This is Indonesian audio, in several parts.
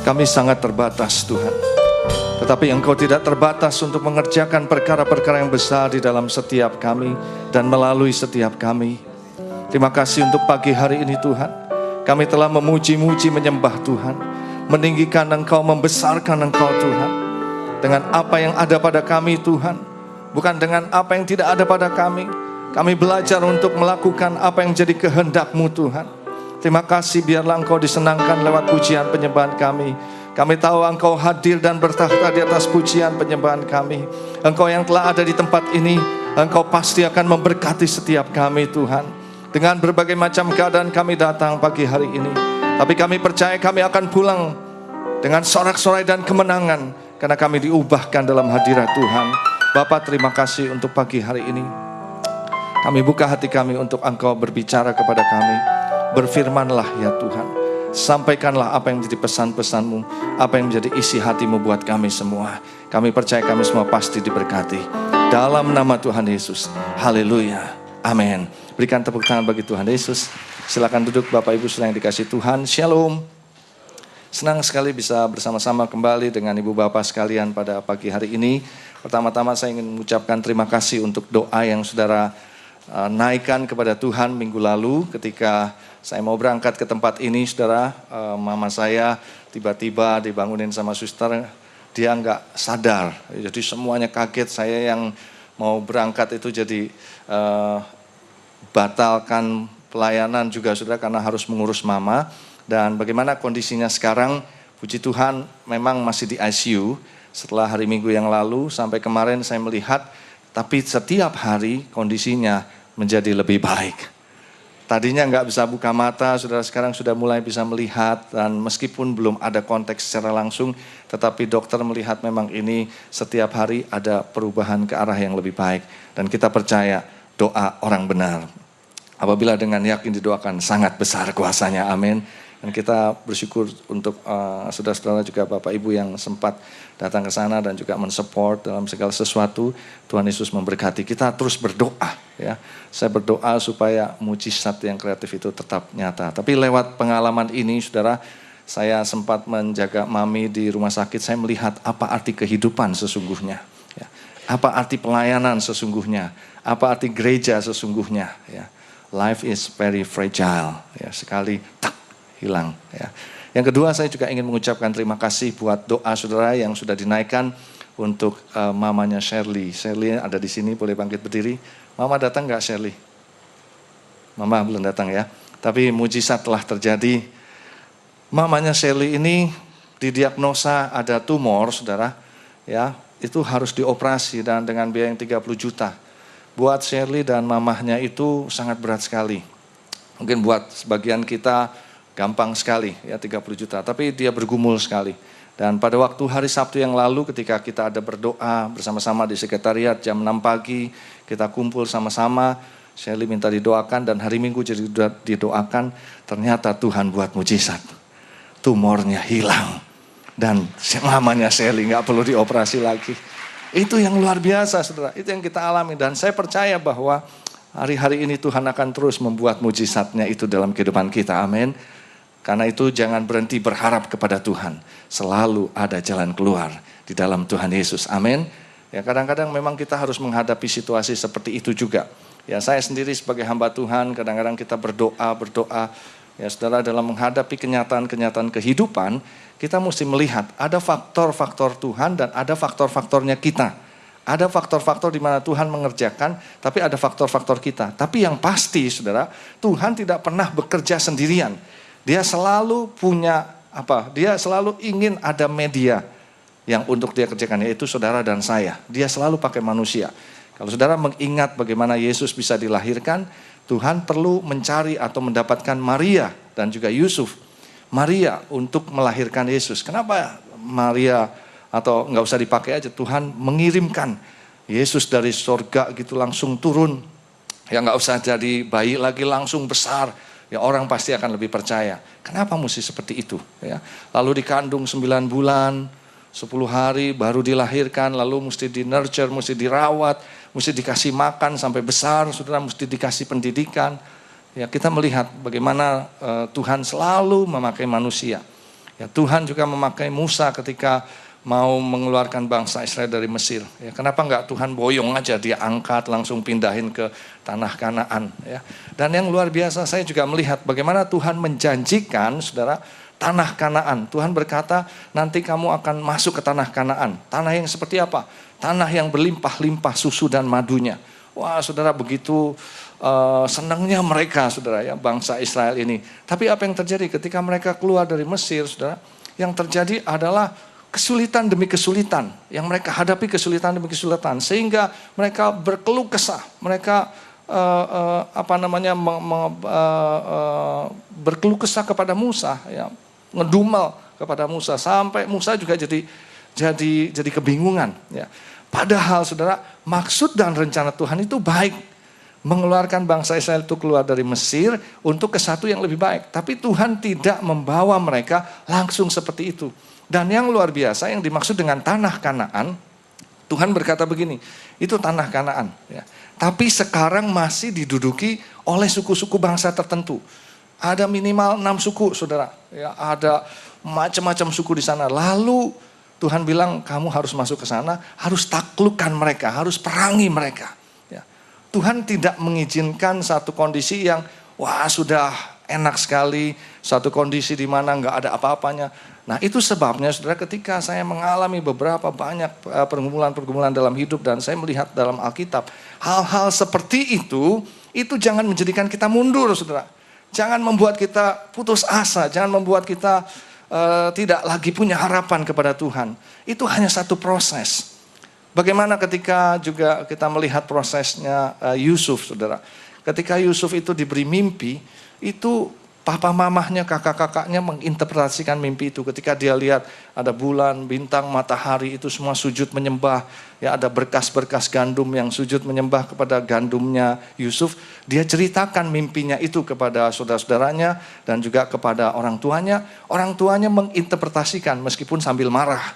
Kami sangat terbatas Tuhan. Tetapi Engkau tidak terbatas untuk mengerjakan perkara-perkara yang besar di dalam setiap kami dan melalui setiap kami. Terima kasih untuk pagi hari ini Tuhan. Kami telah memuji-muji menyembah Tuhan, meninggikan Engkau, membesarkan Engkau Tuhan. Dengan apa yang ada pada kami Tuhan, bukan dengan apa yang tidak ada pada kami. Kami belajar untuk melakukan apa yang menjadi kehendak-Mu Tuhan. Terima kasih, biarlah Engkau disenangkan lewat pujian penyembahan kami. Kami tahu Engkau hadir dan bertakhta di atas pujian penyembahan kami. Engkau yang telah ada di tempat ini, Engkau pasti akan memberkati setiap kami Tuhan. Dengan berbagai macam keadaan kami datang pagi hari ini. Tapi kami percaya kami akan pulang dengan sorak-sorai dan kemenangan. Karena kami diubahkan dalam hadirat Tuhan. Bapa, terima kasih untuk pagi hari ini. Kami buka hati kami untuk Engkau berbicara kepada kami. Berfirmanlah ya Tuhan. Sampaikanlah apa yang menjadi pesan-pesan-Mu, apa yang menjadi isi hati-Mu buat kami semua. Kami percaya kami semua pasti diberkati. Dalam nama Tuhan Yesus. Haleluya. Amin. Berikan tepuk tangan bagi Tuhan Yesus. Silakan duduk Bapak Ibu yang dikasih Tuhan. Shalom. Senang sekali bisa bersama-sama kembali dengan Ibu Bapak sekalian pada pagi hari ini. Pertama-tama saya ingin mengucapkan terima kasih untuk doa yang saudara naikkan kepada Tuhan minggu lalu ketika saya mau berangkat ke tempat ini, saudara. Mama saya tiba-tiba dibangunin sama suster, dia nggak sadar. Jadi semuanya kaget, saya yang mau berangkat itu jadi batalkan pelayanan juga saudara karena harus mengurus mama. Dan bagaimana kondisinya sekarang, puji Tuhan memang masih di ICU setelah hari Minggu yang lalu sampai kemarin saya melihat, tapi setiap hari kondisinya menjadi lebih baik. Tadinya nggak bisa buka mata, saudara, sekarang sudah mulai bisa melihat dan meskipun belum ada konteks secara langsung, tetapi dokter melihat memang ini setiap hari ada perubahan ke arah yang lebih baik. Dan kita percaya doa orang benar. Apabila dengan yakin didoakan sangat besar kuasanya, amin. Dan kita bersyukur untuk saudara-saudara juga Bapak Ibu yang sempat datang ke sana dan juga mensupport dalam segala sesuatu. Tuhan Yesus memberkati. Kita terus berdoa ya. Saya berdoa supaya mujizat yang kreatif itu tetap nyata. Tapi lewat pengalaman ini saudara, saya sempat menjaga mami di rumah sakit. Saya melihat apa arti kehidupan sesungguhnya. Ya. Apa arti pelayanan sesungguhnya. Apa arti gereja sesungguhnya. Ya. Life is very fragile. Ya. Sekali tak hilang. Ya. Yang kedua, saya juga ingin mengucapkan terima kasih buat doa saudara yang sudah dinaikkan untuk mamanya Shirley. Shirley ada di sini, boleh bangkit berdiri. Mama datang nggak Shirley? Mama belum datang ya. Tapi mujizat telah terjadi. Mamanya Shirley ini didiagnosa ada tumor, saudara. Ya, itu harus dioperasi dan dengan biaya yang 30 juta. Buat Shirley dan mamahnya itu sangat berat sekali. Mungkin buat sebagian kita gampang sekali ya 30 juta, tapi dia bergumul sekali. Dan pada waktu hari Sabtu yang lalu ketika kita ada berdoa bersama-sama di sekretariat jam 6 pagi, kita kumpul sama-sama, Shirley minta didoakan dan hari Minggu jadi didoakan, ternyata Tuhan buat mujizat. Tumornya hilang dan mamanya Shirley nggak perlu dioperasi lagi. Itu yang luar biasa saudara, itu yang kita alami dan saya percaya bahwa hari-hari ini Tuhan akan terus membuat mujizatnya itu dalam kehidupan kita, amin. Karena itu jangan berhenti berharap kepada Tuhan. Selalu ada jalan keluar di dalam Tuhan Yesus. Amin. Ya kadang-kadang memang kita harus menghadapi situasi seperti itu juga. Ya saya sendiri sebagai hamba Tuhan kadang-kadang kita berdoa. Ya saudara dalam menghadapi kenyataan-kenyataan kehidupan. Kita mesti melihat ada faktor-faktor Tuhan dan ada faktor-faktornya kita. Ada faktor-faktor di mana Tuhan mengerjakan. Tapi ada faktor-faktor kita. Tapi yang pasti saudara, Tuhan tidak pernah bekerja sendirian. Dia selalu punya dia selalu ingin ada media yang untuk dia kerjakan, yaitu saudara dan saya. Dia selalu pakai manusia. Kalau saudara mengingat bagaimana Yesus bisa dilahirkan, Tuhan perlu mencari atau mendapatkan Maria dan juga Yusuf. Maria untuk melahirkan Yesus. Kenapa Maria atau nggak usah dipakai aja, Tuhan mengirimkan Yesus dari surga gitu langsung turun. Ya nggak usah jadi bayi lagi langsung besar. Ya orang pasti akan lebih percaya. Kenapa mesti seperti itu? Ya. Lalu dikandung 9 bulan, 10 hari baru dilahirkan, lalu mesti di-nurture, mesti dirawat, mesti dikasih makan sampai besar, saudara mesti dikasih pendidikan. Ya kita melihat bagaimana Tuhan selalu memakai manusia. Ya, Tuhan juga memakai Musa ketika mau mengeluarkan bangsa Israel dari Mesir. Ya, kenapa enggak Tuhan boyong aja, dia angkat langsung pindahin ke tanah Kanaan. Ya. Dan yang luar biasa saya juga melihat bagaimana Tuhan menjanjikan, saudara, tanah Kanaan. Tuhan berkata nanti kamu akan masuk ke tanah Kanaan. Tanah yang seperti apa? Tanah yang berlimpah-limpah susu dan madunya. Wah, saudara, begitu senangnya mereka, saudara, ya, bangsa Israel ini. Tapi apa yang terjadi ketika mereka keluar dari Mesir, saudara? Yang terjadi adalah kesulitan demi kesulitan. Yang mereka hadapi kesulitan demi kesulitan. Sehingga mereka berkeluh kesah. Mereka berkeluh kesah kepada Musa, ya, ngedumel kepada Musa. Sampai Musa juga jadi kebingungan, ya. Padahal, saudara, maksud dan rencana Tuhan itu baik. Mengeluarkan bangsa Israel itu keluar dari Mesir untuk ke satu yang lebih baik. Tapi Tuhan tidak membawa mereka langsung seperti itu. Dan yang luar biasa yang dimaksud dengan tanah Kanaan, Tuhan berkata begini, itu tanah Kanaan. Ya. Tapi sekarang masih diduduki oleh suku-suku bangsa tertentu. Ada minimal 6 suku, saudara. Ya, ada macam-macam suku di sana. Lalu Tuhan bilang kamu harus masuk ke sana, harus taklukkan mereka, harus perangi mereka. Ya. Tuhan tidak mengizinkan satu kondisi yang wah sudah enak sekali, satu kondisi di mana nggak ada apa-apanya. Nah itu sebabnya, saudara, ketika saya mengalami beberapa banyak pergumulan-pergumulan dalam hidup dan saya melihat dalam Alkitab, hal-hal seperti itu jangan menjadikan kita mundur, saudara. Jangan membuat kita putus asa, jangan membuat kita tidak lagi punya harapan kepada Tuhan. Itu hanya satu proses. Bagaimana ketika juga kita melihat prosesnya Yusuf, saudara. Ketika Yusuf itu diberi mimpi, itu papa mamahnya, kakak-kakaknya menginterpretasikan mimpi itu. Ketika dia lihat ada bulan, bintang, matahari itu semua sujud menyembah. Ya, ada berkas-berkas gandum yang sujud menyembah kepada gandumnya Yusuf. Dia ceritakan mimpinya itu kepada saudara-saudaranya dan juga kepada orang tuanya. Orang tuanya menginterpretasikan meskipun sambil marah.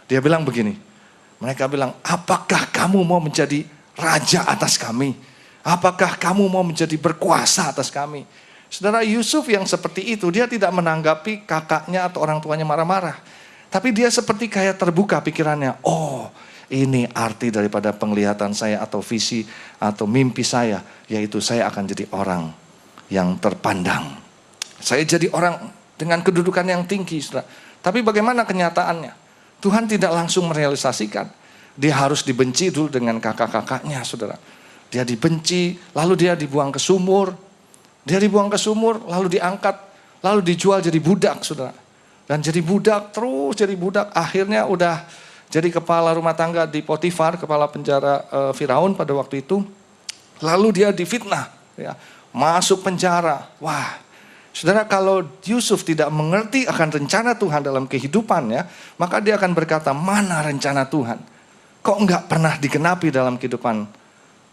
Dia bilang begini, mereka bilang, apakah kamu mau menjadi raja atas kami? Apakah kamu mau menjadi berkuasa atas kami? Saudara, Yusuf yang seperti itu, dia tidak menanggapi kakaknya atau orang tuanya marah-marah. Tapi dia seperti kayak terbuka pikirannya. Oh, ini arti daripada penglihatan saya atau visi atau mimpi saya. Yaitu saya akan jadi orang yang terpandang. Saya jadi orang dengan kedudukan yang tinggi, saudara. Tapi bagaimana kenyataannya? Tuhan tidak langsung merealisasikan. Dia harus dibenci dulu dengan kakak-kakaknya, saudara. Dia dibenci, lalu dia dibuang ke sumur. Dia dibuang ke sumur, lalu diangkat, lalu dijual jadi budak, saudara. Dan jadi budak, terus jadi budak, akhirnya udah jadi kepala rumah tangga di Potifar, kepala penjara Firaun pada waktu itu. Lalu dia difitnah, ya, masuk penjara. Wah, saudara, kalau Yusuf tidak mengerti akan rencana Tuhan dalam kehidupannya, maka dia akan berkata, mana rencana Tuhan? Kok enggak pernah digenapi dalam kehidupan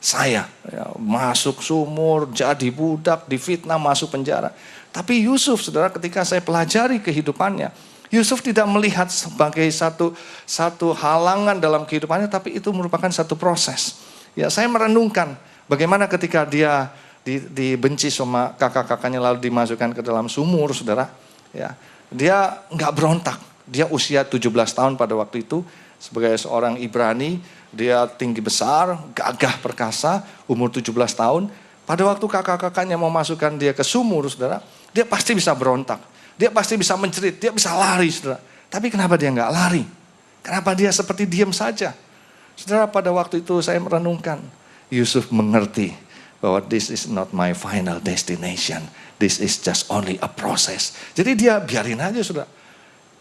saya, ya, masuk sumur, jadi budak, difitnah, masuk penjara. Tapi Yusuf, saudara, ketika saya pelajari kehidupannya, Yusuf tidak melihat sebagai satu halangan dalam kehidupannya, tapi itu merupakan satu proses. Ya, saya merenungkan bagaimana ketika dia dibenci sama kakak-kakaknya lalu dimasukkan ke dalam sumur, saudara. Ya, dia nggak berontak. Dia usia 17 tahun pada waktu itu sebagai seorang Ibrani. Dia tinggi besar, gagah perkasa, umur 17 tahun. Pada waktu kakak-kakaknya mau masukkan dia ke sumur, saudara, dia pasti bisa berontak. Dia pasti bisa mencerit, dia bisa lari, saudara. Tapi kenapa dia nggak lari? Kenapa dia seperti diam saja? Saudara, pada waktu itu saya merenungkan. Yusuf mengerti bahwa this is not my final destination. This is just only a process. Jadi dia biarin aja, saudara.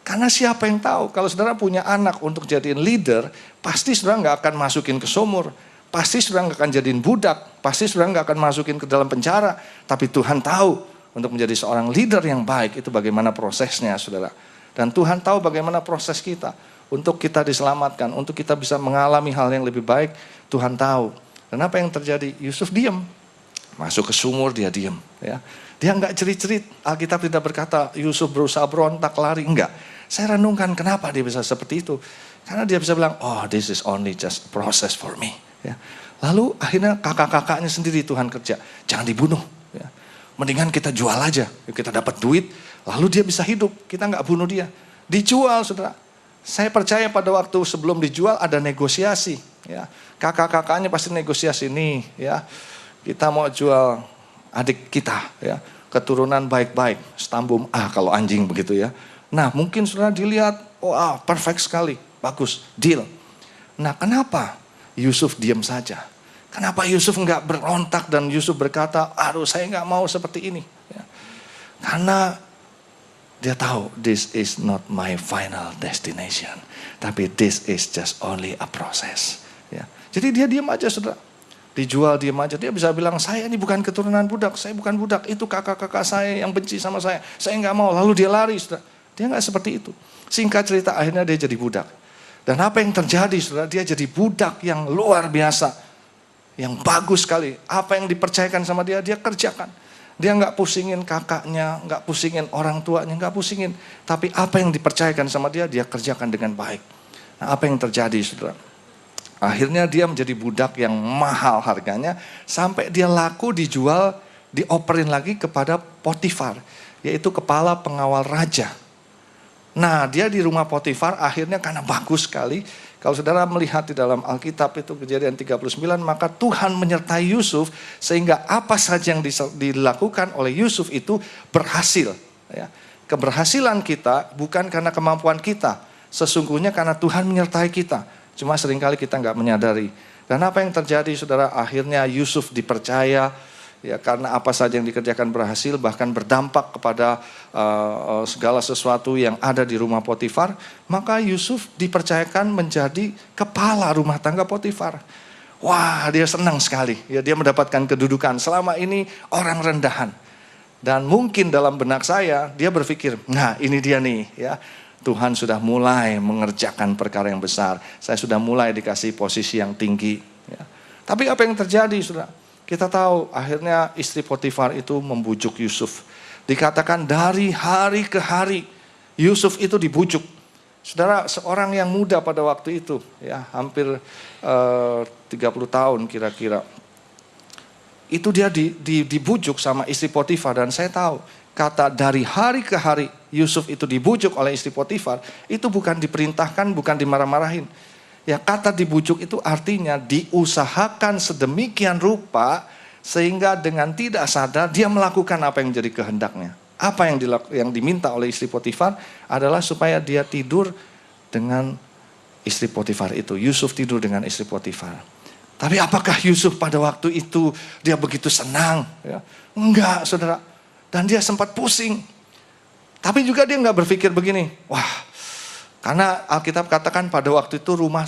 Karena siapa yang tahu, kalau saudara punya anak untuk jadiin leader, pasti saudara nggak akan masukin ke sumur, pasti saudara nggak akan jadiin budak, pasti saudara nggak akan masukin ke dalam penjara. Tapi Tuhan tahu untuk menjadi seorang leader yang baik itu bagaimana prosesnya, saudara. Dan Tuhan tahu bagaimana proses kita untuk kita diselamatkan, untuk kita bisa mengalami hal yang lebih baik. Tuhan tahu. Dan apa yang terjadi? Yusuf diam, masuk ke sumur dia diam. Ya. Dia nggak cerit-cerit. Alkitab tidak berkata Yusuf berusaha berontak lari, enggak. Saya renungkan kenapa dia bisa seperti itu. Karena dia bisa bilang, oh this is only just process for me. Ya. Lalu akhirnya kakak-kakaknya sendiri Tuhan kerja. Jangan dibunuh. Ya. Mendingan kita jual aja. Kita dapat duit. Lalu dia bisa hidup, kita nggak bunuh dia. Dijual, saudara. Saya percaya pada waktu sebelum dijual ada negosiasi. Ya. Kakak-kakaknya pasti negosiasi nih, ya. Kita mau jual adik kita, ya. Keturunan baik-baik, stambum A kalau anjing begitu ya. Nah mungkin saudara dilihat, wah perfect sekali, bagus, deal. Nah kenapa Yusuf diam saja? Kenapa Yusuf nggak berontak dan Yusuf berkata, aduh saya nggak mau seperti ini. Ya. Karena dia tahu, this is not my final destination. Tapi this is just only a process. Ya. Jadi dia diam aja saudara. Dijual diam aja. Dia bisa bilang, saya ini bukan keturunan budak. Saya bukan budak. Itu kakak-kakak saya yang benci sama saya. Saya nggak mau. Lalu dia lari saudara. Dia nggak seperti itu. Singkat cerita akhirnya dia jadi budak. Dan apa yang terjadi saudara? Dia jadi budak yang luar biasa. Yang bagus sekali. Apa yang dipercayakan sama dia, dia kerjakan. Dia nggak pusingin kakaknya, nggak pusingin orang tuanya, nggak pusingin. Tapi apa yang dipercayakan sama dia, dia kerjakan dengan baik. Nah, apa yang terjadi, saudara? Akhirnya dia menjadi budak yang mahal harganya, sampai dia laku dijual, dioperin lagi kepada Potifar, yaitu kepala pengawal raja. Nah, dia di rumah Potifar akhirnya karena bagus sekali. Kalau saudara melihat di dalam Alkitab itu Kejadian 39, maka Tuhan menyertai Yusuf sehingga apa saja yang dilakukan oleh Yusuf itu berhasil. Ya. Keberhasilan kita bukan karena kemampuan kita, sesungguhnya karena Tuhan menyertai kita. Cuma seringkali kita nggak menyadari. Dan apa yang terjadi saudara, akhirnya Yusuf dipercaya. Ya, karena apa saja yang dikerjakan berhasil, bahkan berdampak kepada segala sesuatu yang ada di rumah Potifar, maka Yusuf dipercayakan menjadi kepala rumah tangga Potifar. Wah, dia senang sekali. Ya, dia mendapatkan kedudukan. Selama ini orang rendahan. Dan mungkin dalam benak saya, dia berpikir, nah ini dia nih, ya. Tuhan sudah mulai mengerjakan perkara yang besar. Saya sudah mulai dikasih posisi yang tinggi. Ya. Tapi apa yang terjadi, saudara? Kita tahu akhirnya istri Potifar itu membujuk Yusuf. Dikatakan dari hari ke hari Yusuf itu dibujuk. Saudara, seorang yang muda pada waktu itu, ya hampir 30 tahun kira-kira. Itu dia dibujuk sama istri Potifar, dan saya tahu kata dari hari ke hari Yusuf itu dibujuk oleh istri Potifar, itu bukan diperintahkan, bukan dimarah-marahin. Ya, kata dibujuk itu artinya diusahakan sedemikian rupa sehingga dengan tidak sadar dia melakukan apa yang menjadi kehendaknya. Apa yang diminta oleh istri Potifar adalah supaya dia tidur dengan istri Potifar itu. Yusuf tidur dengan istri Potifar. Tapi apakah Yusuf pada waktu itu dia begitu senang? Ya, enggak, saudara. Dan dia sempat pusing. Tapi juga dia enggak berpikir begini, wah, karena Alkitab katakan pada waktu itu rumah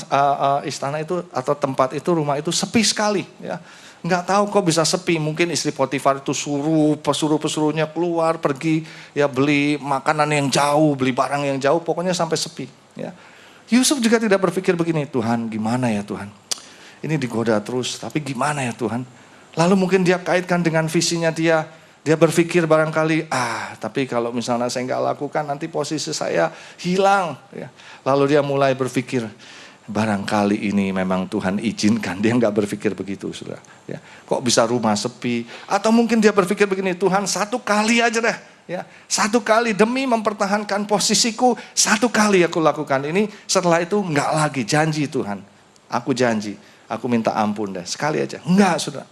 istana itu atau tempat itu, rumah itu sepi sekali. Ya. Nggak tahu kok bisa sepi, mungkin istri Potifar itu suruh pesuruh-pesuruhnya keluar, pergi, ya beli makanan yang jauh, beli barang yang jauh, pokoknya sampai sepi. Ya. Yusuf juga tidak berpikir begini, Tuhan gimana ya Tuhan, ini digoda terus, tapi gimana ya Tuhan. Lalu mungkin dia kaitkan dengan visinya dia berpikir barangkali, tapi kalau misalnya saya nggak lakukan nanti posisi saya hilang. Ya. Lalu dia mulai berpikir, barangkali ini memang Tuhan izinkan. Dia nggak berpikir begitu, saudara. Ya. Kok bisa rumah sepi? Atau mungkin dia berpikir begini, Tuhan satu kali aja deh. Ya. Satu kali demi mempertahankan posisiku, satu kali aku lakukan ini. Setelah itu nggak lagi, janji Tuhan. Aku janji, aku minta ampun deh. Sekali aja. Enggak, saudara.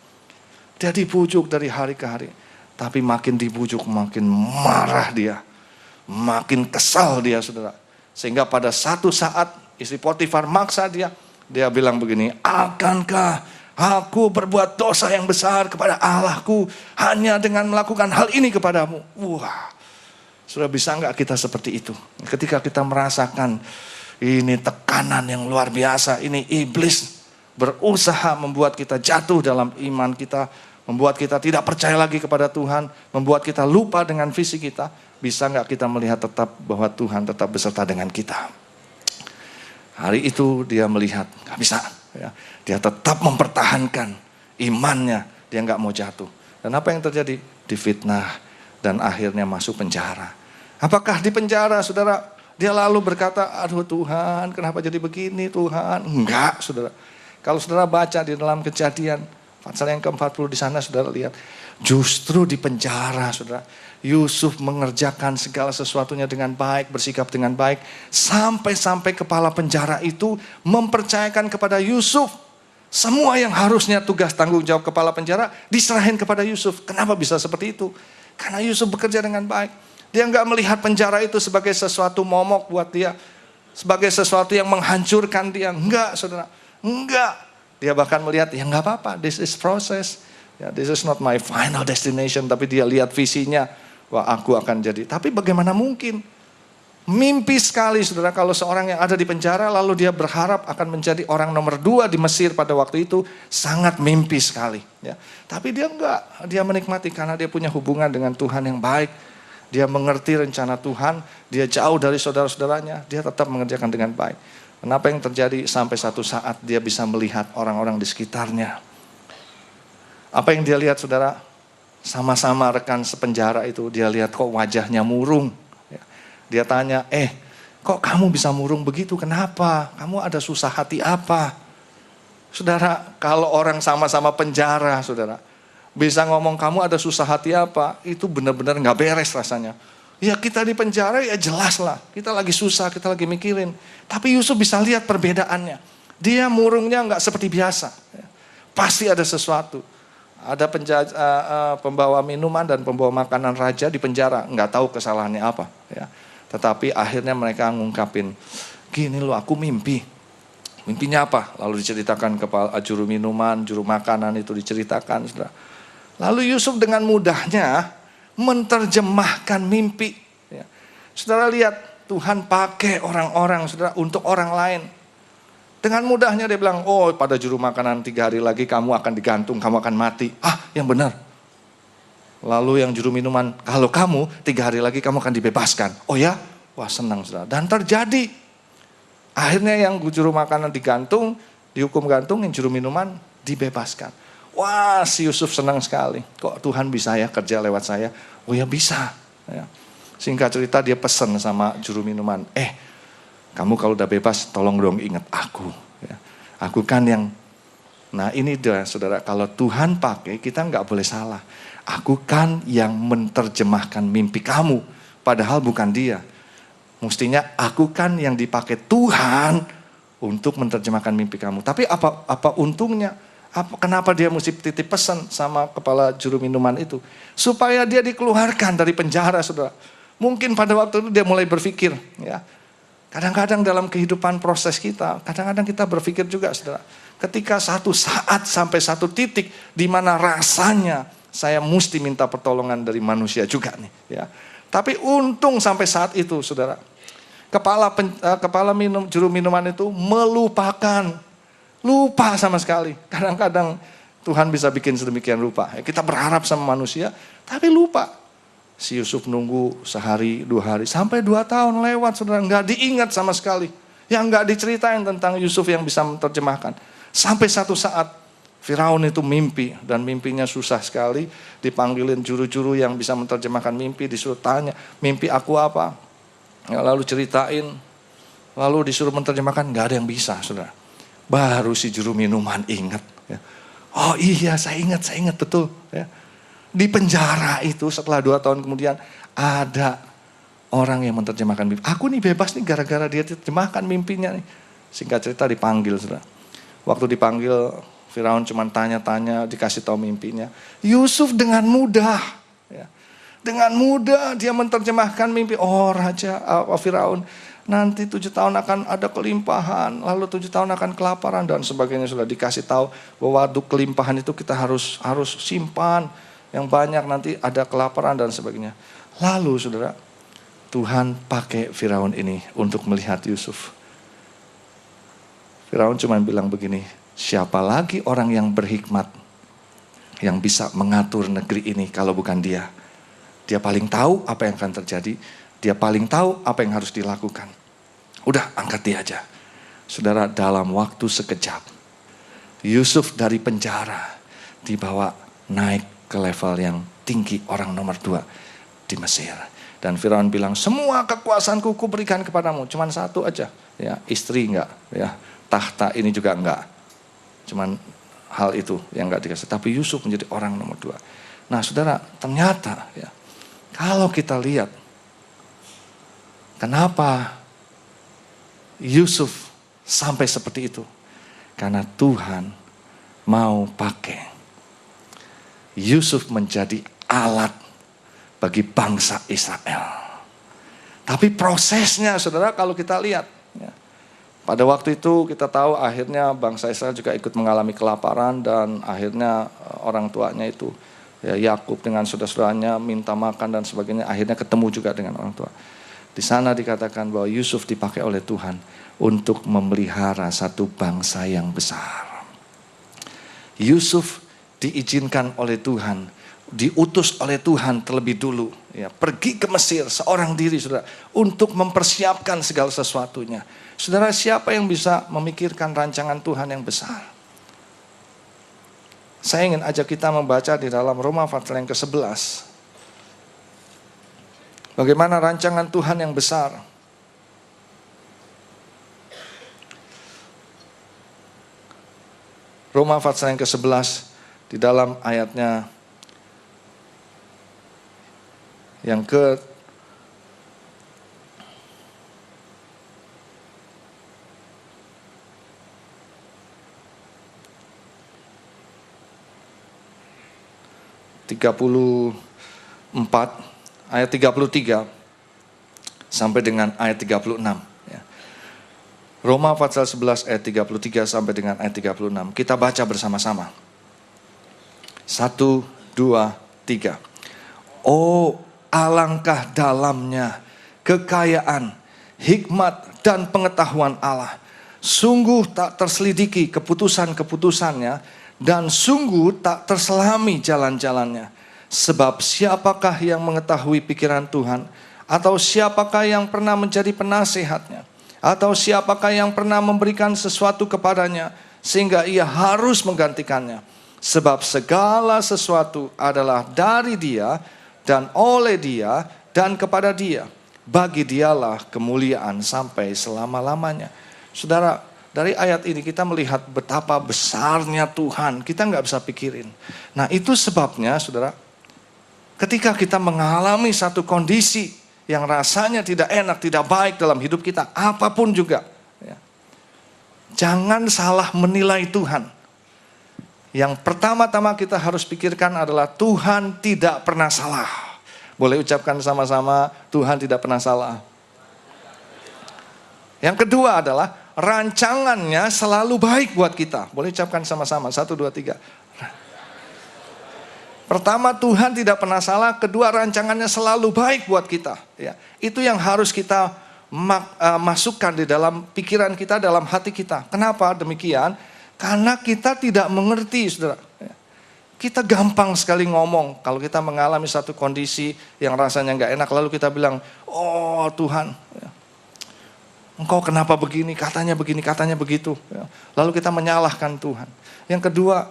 Dia dibujuk dari hari ke hari. Tapi makin dibujuk, makin marah dia. Makin kesal dia, saudara. Sehingga pada satu saat, istri Potifar maksa dia. Dia bilang begini, akankah aku berbuat dosa yang besar kepada Allahku hanya dengan melakukan hal ini kepadamu? Wah, sudah bisa enggak kita seperti itu? Ketika kita merasakan ini tekanan yang luar biasa, ini iblis berusaha membuat kita jatuh dalam iman kita, membuat kita tidak percaya lagi kepada Tuhan, membuat kita lupa dengan visi kita. Bisa nggak kita melihat tetap bahwa Tuhan tetap beserta dengan kita? Hari itu dia melihat, nggak bisa. Ya. Dia tetap mempertahankan imannya, dia nggak mau jatuh. Dan apa yang terjadi? Difitnah dan akhirnya masuk penjara. Apakah di penjara, saudara, dia lalu berkata, aduh Tuhan, kenapa jadi begini Tuhan? Enggak, saudara. Kalau saudara baca di dalam Kejadian pasal yang ke-40 di sana, saudara lihat Justru di penjara, saudara, Yusuf mengerjakan segala sesuatunya dengan baik, bersikap dengan baik. Sampai-sampai kepala penjara itu mempercayakan kepada Yusuf. Semua yang harusnya tugas tanggung jawab kepala penjara diserahin kepada Yusuf. Kenapa bisa seperti itu? Karena Yusuf bekerja dengan baik. Dia nggak melihat penjara itu sebagai sesuatu momok buat dia. Sebagai sesuatu yang menghancurkan dia. Enggak, saudara. Enggak. Dia bahkan melihat, ya nggak apa-apa, this is process. Ya, this is not my final destination. Tapi dia lihat visinya, wah aku akan jadi. Tapi bagaimana mungkin? Mimpi sekali, saudara, kalau seorang yang ada di penjara lalu dia berharap akan menjadi orang nomor 2 di Mesir pada waktu itu, sangat mimpi sekali. Ya. Tapi dia enggak, dia menikmati karena dia punya hubungan dengan Tuhan yang baik. Dia mengerti rencana Tuhan, dia jauh dari saudara-saudaranya, dia tetap mengerjakan dengan baik. Kenapa yang terjadi sampai satu saat dia bisa melihat orang-orang di sekitarnya. Apa yang dia lihat, saudara? Sama-sama rekan sepenjara itu, dia lihat kok wajahnya murung. Dia tanya, kok kamu bisa murung begitu? Kenapa? Kamu ada susah hati apa? Saudara, kalau orang sama-sama penjara, saudara, bisa ngomong kamu ada susah hati apa? Itu benar-benar gak beres rasanya. Ya kita di penjara ya jelas lah. Kita lagi susah, kita lagi mikirin. Tapi Yusuf bisa lihat perbedaannya. Dia murungnya gak seperti biasa. Pasti ada sesuatu. Ada pembawa minuman dan pembawa makanan raja di penjara. Gak tahu kesalahannya apa. Ya. Tetapi akhirnya mereka ngungkapin, gini loh aku mimpi. Mimpinya apa? Lalu diceritakan kepala juru minuman, juru makanan itu diceritakan. Saudara. Lalu Yusuf dengan mudahnya menerjemahkan mimpi. Ya. Saudara lihat, Tuhan pakai orang-orang, saudara, untuk orang lain. Dengan mudahnya dia bilang, oh pada juru makanan 3 hari lagi kamu akan digantung, kamu akan mati. Ah yang benar. Lalu yang juru minuman, kalau kamu 3 hari lagi kamu akan dibebaskan. Oh ya? Wah senang saudara. Dan terjadi. Akhirnya yang juru makanan digantung, dihukum gantung, yang juru minuman dibebaskan. Wah si Yusuf senang sekali. Kok Tuhan bisa ya kerja lewat saya? Oh ya bisa. Ya. Singkat cerita dia pesan sama juru minuman. Kamu kalau udah bebas tolong dong ingat aku. Ya. Aku kan yang, nah ini dia saudara. Kalau Tuhan pakai kita nggak boleh salah. Aku kan yang menerjemahkan mimpi kamu. Padahal bukan dia. Mestinya aku kan yang dipakai Tuhan untuk menerjemahkan mimpi kamu. Tapi apa untungnya? Kenapa dia mesti titip pesan sama kepala juru minuman itu? Supaya dia dikeluarkan dari penjara, saudara. Mungkin pada waktu itu dia mulai berpikir. Ya. Kadang-kadang dalam kehidupan proses kita, kadang-kadang kita berpikir juga, saudara. Ketika satu saat sampai satu titik di mana rasanya saya mesti minta pertolongan dari manusia juga nih. Ya. Tapi untung sampai saat itu, saudara. Juru minuman itu melupakan. Lupa sama sekali. Kadang-kadang Tuhan bisa bikin sedemikian rupa. Kita berharap sama manusia, tapi lupa. Si Yusuf nunggu sehari, 2 hari, sampai 2 tahun lewat, saudara. Nggak diingat sama sekali. Yang nggak diceritain tentang Yusuf yang bisa menerjemahkan. Sampai satu saat, Firaun itu mimpi, dan mimpinya susah sekali. Dipanggilin juru-juru yang bisa menerjemahkan mimpi, disuruh tanya, mimpi aku apa? Ya, lalu ceritain, lalu disuruh menerjemahkan, nggak ada yang bisa, saudara. Baru si juru minuman ingat. Ya. Oh iya, saya ingat betul. Ya. Di penjara itu setelah 2 tahun kemudian ada orang yang menerjemahkan mimpi. Aku nih bebas nih gara-gara dia terjemahkan mimpinya nih. Singkat cerita dipanggil, saudara. Waktu dipanggil, Firaun cuma tanya-tanya, dikasih tahu mimpinya. Yusuf dengan mudah, ya, dengan mudah dia menerjemahkan mimpi. Oh Raja, Firaun, nanti 7 tahun akan ada kelimpahan, lalu 7 tahun akan kelaparan dan sebagainya. Sudah dikasih tahu bahwa waktu kelimpahan itu kita harus simpan yang banyak, nanti ada kelaparan dan sebagainya. Lalu saudara, Tuhan pakai Firaun ini untuk melihat Yusuf. Firaun cuma bilang begini, siapa lagi orang yang berhikmat yang bisa mengatur negeri ini kalau bukan dia? Dia paling tahu apa yang akan terjadi. Dia paling tahu apa yang harus dilakukan. Udah, angkat dia aja. Saudara, dalam waktu sekejap, Yusuf dari penjara dibawa naik ke level yang tinggi, orang nomor 2 di Mesir. Dan Firaun bilang, semua kekuasaanku kuberikan kepadamu. Cuman satu aja, ya, istri enggak, ya, tahta ini juga enggak. Cuman hal itu yang enggak dikasih. Tapi Yusuf menjadi orang nomor 2. Nah saudara, ternyata ya, kalau kita lihat kenapa Yusuf sampai seperti itu. Karena Tuhan mau pakai Yusuf menjadi alat bagi bangsa Israel. Tapi prosesnya saudara kalau kita lihat. Ya, pada waktu itu kita tahu akhirnya bangsa Israel juga ikut mengalami kelaparan. Dan akhirnya orang tuanya itu ya, Yakub dengan saudara-saudaranya minta makan dan sebagainya. Akhirnya ketemu juga dengan orang tua. Di sana dikatakan bahwa Yusuf dipakai oleh Tuhan untuk memelihara satu bangsa yang besar. Yusuf diizinkan oleh Tuhan, diutus oleh Tuhan terlebih dulu, ya, pergi ke Mesir seorang diri, saudara, untuk mempersiapkan segala sesuatunya. Saudara, siapa yang bisa memikirkan rancangan Tuhan yang besar? Saya ingin ajak kita membaca di dalam Roma pasal yang ke-11. Bagaimana rancangan Tuhan yang besar. Roma pasal yang ke-11 di dalam ayatnya yang ke 34 ayat 33 sampai dengan ayat 36. Ya. Roma pasal 11 ayat 33 sampai dengan ayat 36. Kita baca bersama-sama. 1, 2, 3. Oh, alangkah dalamnya kekayaan, hikmat dan pengetahuan Allah. Sungguh tak terselidiki keputusan-keputusannya dan sungguh tak terselami jalan-jalannya. Sebab siapakah yang mengetahui pikiran Tuhan? Atau siapakah yang pernah menjadi penasehatnya? Atau siapakah yang pernah memberikan sesuatu kepadanya sehingga ia harus menggantikannya? Sebab segala sesuatu adalah dari Dia dan oleh Dia dan kepada Dia. Bagi Dialah kemuliaan sampai selama-lamanya. Saudara, dari ayat ini kita melihat betapa besarnya Tuhan. Kita nggak bisa pikirin. Nah itu sebabnya saudara, ketika kita mengalami satu kondisi yang rasanya tidak enak, tidak baik dalam hidup kita, apapun juga, ya, jangan salah menilai Tuhan. Yang pertama-tama kita harus pikirkan adalah Tuhan tidak pernah salah. Boleh ucapkan sama-sama, Tuhan tidak pernah salah. Yang kedua adalah rancangannya selalu baik buat kita. Boleh ucapkan sama-sama, 1, 2, 3. Pertama, Tuhan tidak pernah salah. Kedua, rancangannya selalu baik buat kita. Ya, itu yang harus kita masukkan di dalam pikiran kita, dalam hati kita. Kenapa demikian? Karena kita tidak mengerti, saudara. Kita gampang sekali ngomong. Kalau kita mengalami satu kondisi yang rasanya nggak enak, lalu kita bilang, oh Tuhan, Engkau kenapa begini, katanya begitu. Lalu kita menyalahkan Tuhan. Yang kedua,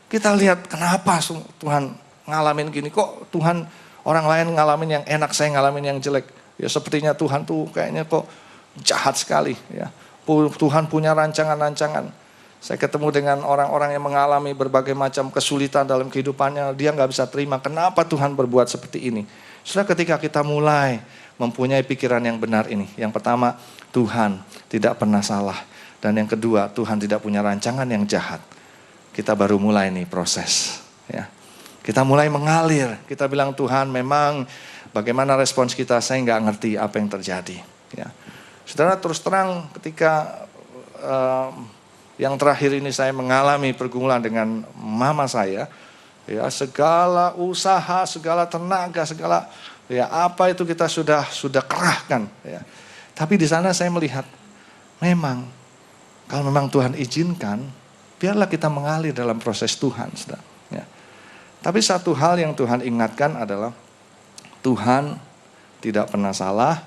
kita lihat kenapa Tuhan ngalamin gini. Kok Tuhan orang lain ngalamin yang enak, saya ngalamin yang jelek. Ya sepertinya Tuhan tuh kayaknya kok jahat sekali. Ya. Tuhan punya rancangan-rancangan. Saya ketemu dengan orang-orang yang mengalami berbagai macam kesulitan dalam kehidupannya. Dia nggak bisa terima kenapa Tuhan berbuat seperti ini. Setelah ketika kita mulai mempunyai pikiran yang benar ini. Yang pertama, Tuhan tidak pernah salah. Dan yang kedua, Tuhan tidak punya rancangan yang jahat. Kita baru mulai nih proses. Ya. Kita mulai mengalir. Kita bilang Tuhan memang bagaimana respons kita, saya nggak ngerti apa yang terjadi. Ya. Saudara terus terang ketika yang terakhir ini saya mengalami pergumulan dengan mama saya. Ya, segala usaha, segala tenaga, segala ya apa itu kita sudah kerahkan. Ya. Tapi di sana saya melihat memang kalau memang Tuhan izinkan, biarlah kita mengalir dalam proses Tuhan. Ya. Tapi satu hal yang Tuhan ingatkan adalah Tuhan tidak pernah salah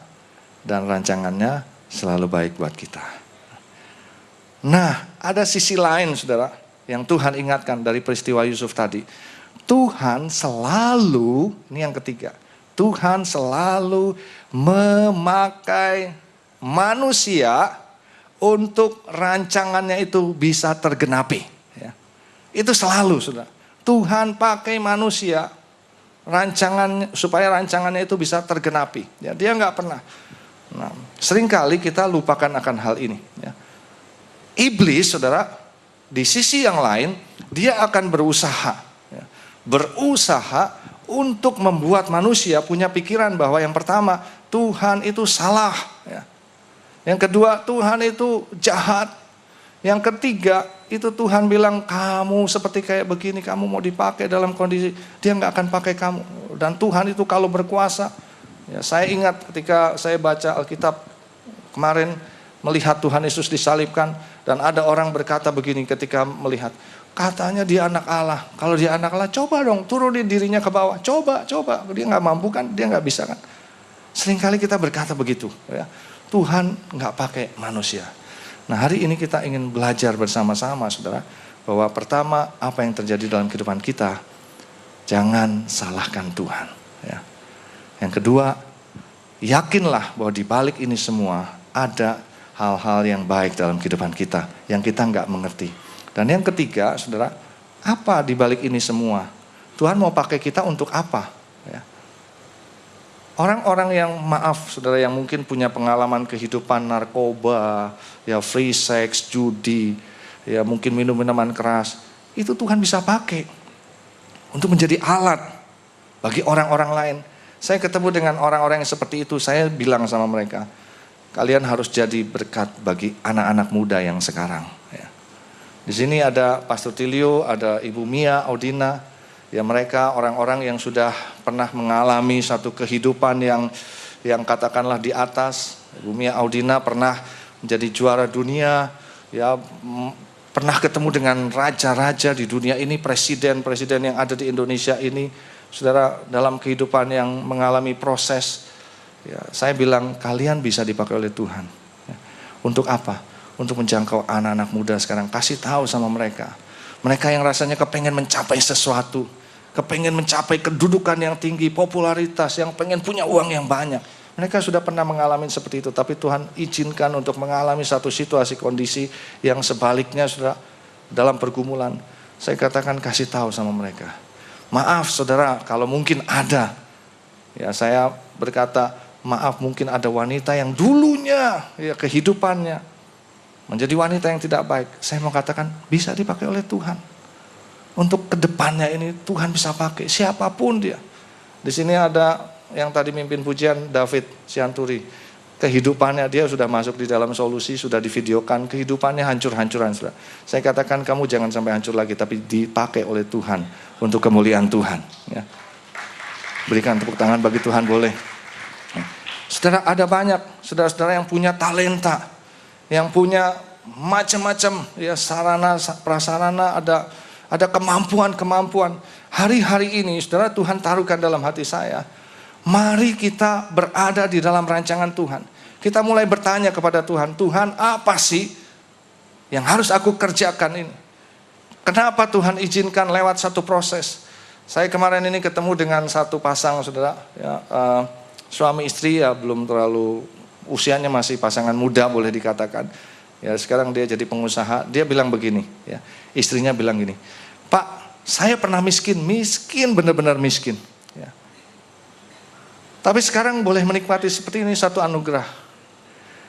dan rancangannya selalu baik buat kita. Nah, ada sisi lain saudara yang Tuhan ingatkan dari peristiwa Yusuf tadi. Tuhan selalu, ini yang ketiga, Tuhan selalu memakai manusia untuk rancangannya itu bisa tergenapi. Ya. Itu selalu saudara. Tuhan pakai manusia supaya rancangannya itu bisa tergenapi. Ya, dia nggak pernah. Nah, seringkali kita lupakan akan hal ini. Ya. Iblis, saudara, di sisi yang lain, dia akan berusaha. Ya, berusaha untuk membuat manusia punya pikiran bahwa yang pertama, Tuhan itu salah. Ya. Yang kedua, Tuhan itu jahat. Yang ketiga, itu Tuhan bilang, kamu seperti kayak begini, kamu mau dipakai dalam kondisi, dia nggak akan pakai kamu. Dan Tuhan itu kalau berkuasa, ya, saya ingat ketika saya baca Alkitab kemarin, melihat Tuhan Yesus disalibkan, dan ada orang berkata begini ketika melihat, katanya dia anak Allah. Kalau dia anak Allah, coba dong turunin dirinya ke bawah, coba. Dia nggak mampu kan, dia nggak bisa kan. Seringkali kita berkata begitu, ya. Tuhan nggak pakai manusia. Nah, hari ini kita ingin belajar bersama-sama, saudara, bahwa pertama apa yang terjadi dalam kehidupan kita, jangan salahkan Tuhan. Ya. Yang kedua, yakinlah bahwa di balik ini semua ada hal-hal yang baik dalam kehidupan kita yang kita nggak mengerti. Dan yang ketiga, saudara, apa di balik ini semua? Tuhan mau pakai kita untuk apa? Ya. Orang-orang yang maaf, saudara, yang mungkin punya pengalaman kehidupan narkoba, ya free sex, judi, ya mungkin minum minuman keras, itu Tuhan bisa pakai untuk menjadi alat bagi orang-orang lain. Saya ketemu dengan orang-orang yang seperti itu, saya bilang sama mereka, kalian harus jadi berkat bagi anak-anak muda yang sekarang. Ya. Di sini ada Pastor Tilio, ada Ibu Mia, Audina. Ya, mereka orang-orang yang sudah pernah mengalami satu kehidupan yang katakanlah di atas. Ibu Mia Audina pernah menjadi juara dunia, ya pernah ketemu dengan raja-raja di dunia ini, presiden-presiden yang ada di Indonesia ini. Saudara, dalam kehidupan yang mengalami proses, ya, saya bilang kalian bisa dipakai oleh Tuhan. Ya. Untuk apa? Untuk menjangkau anak-anak muda sekarang. Kasih tahu sama mereka. Mereka yang rasanya kepengen mencapai sesuatu, kepengen mencapai kedudukan yang tinggi, popularitas, yang pengen punya uang yang banyak. Mereka sudah pernah mengalami seperti itu, tapi Tuhan izinkan untuk mengalami satu situasi kondisi yang sebaliknya sudah dalam pergumulan. Saya katakan kasih tahu sama mereka. Maaf saudara, kalau mungkin ada. Ya, saya berkata, maaf mungkin ada wanita yang dulunya ya kehidupannya menjadi wanita yang tidak baik. Saya mau katakan bisa dipakai oleh Tuhan. Untuk kedepannya ini Tuhan bisa pakai siapapun dia. Di sini ada yang tadi mimpin pujian, David Sianturi. Kehidupannya dia sudah masuk di dalam solusi, sudah divideokan, kehidupannya hancur-hancuran. Saya katakan kamu jangan sampai hancur lagi, tapi dipakai oleh Tuhan untuk kemuliaan Tuhan. Ya. Berikan tepuk tangan bagi Tuhan boleh. Saudara, ada banyak saudara-saudara yang punya talenta, yang punya macam-macam ya sarana prasarana, ada kemampuan-kemampuan. Hari-hari ini saudara, Tuhan taruhkan dalam hati saya, mari kita berada di dalam rancangan Tuhan. Kita mulai bertanya kepada Tuhan, Tuhan apa sih yang harus aku kerjakan ini? Kenapa Tuhan izinkan lewat satu proses? Saya kemarin ini ketemu dengan satu pasang saudara, ya, suami istri ya belum terlalu, usianya masih pasangan muda boleh dikatakan. Ya sekarang dia jadi pengusaha, dia bilang begini, ya, istrinya bilang gini, Pak, saya pernah miskin benar-benar miskin. Ya. Tapi sekarang boleh menikmati seperti ini, satu anugerah.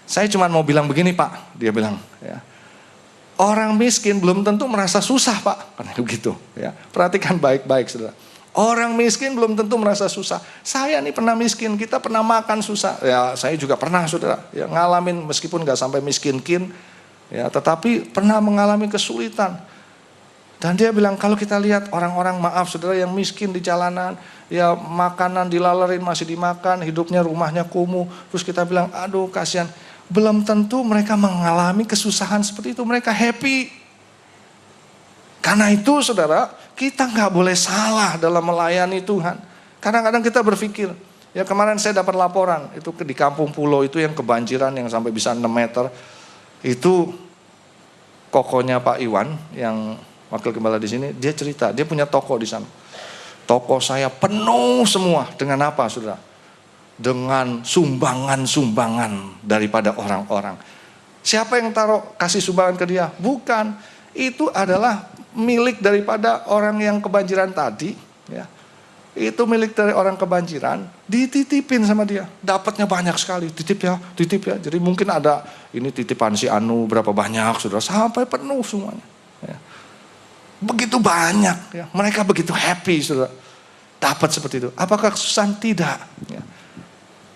Saya cuma mau bilang begini Pak, dia bilang. Ya. Orang miskin belum tentu merasa susah Pak, karena begitu. Ya. Perhatikan baik-baik saudara. Orang miskin belum tentu merasa susah. Saya nih pernah miskin, kita pernah makan susah. Ya saya juga pernah saudara, ya, ngalamin meskipun gak sampai miskin-kin, ya, tetapi pernah mengalami kesulitan. Dan dia bilang kalau kita lihat orang-orang maaf saudara yang miskin di jalanan, ya makanan dilalerin masih dimakan, hidupnya rumahnya kumuh. Terus kita bilang aduh kasihan. Belum tentu mereka mengalami kesusahan seperti itu, mereka happy. Karena itu saudara, kita gak boleh salah dalam melayani Tuhan. Kadang-kadang kita berpikir, ya kemarin saya dapat laporan, itu di kampung pulau itu yang kebanjiran yang sampai bisa 6 meter. Itu kokonya Pak Iwan yang wakil gembala di sini, dia cerita, dia punya toko di sana. Toko saya penuh semua dengan apa saudara? Dengan sumbangan-sumbangan daripada orang-orang. Siapa yang kasih sumbangan ke dia? Bukan, itu adalah milik daripada orang yang kebanjiran tadi, ya. Itu milik dari orang kebanjiran, dititipin sama dia. Dapatnya banyak sekali, titip ya. Jadi mungkin ada, ini titipan si Anu berapa banyak, saudara, sampai penuh semuanya. Ya. Begitu banyak, ya. Mereka begitu happy, saudara. Dapat seperti itu. Apakah kesusahan? Tidak. Ya.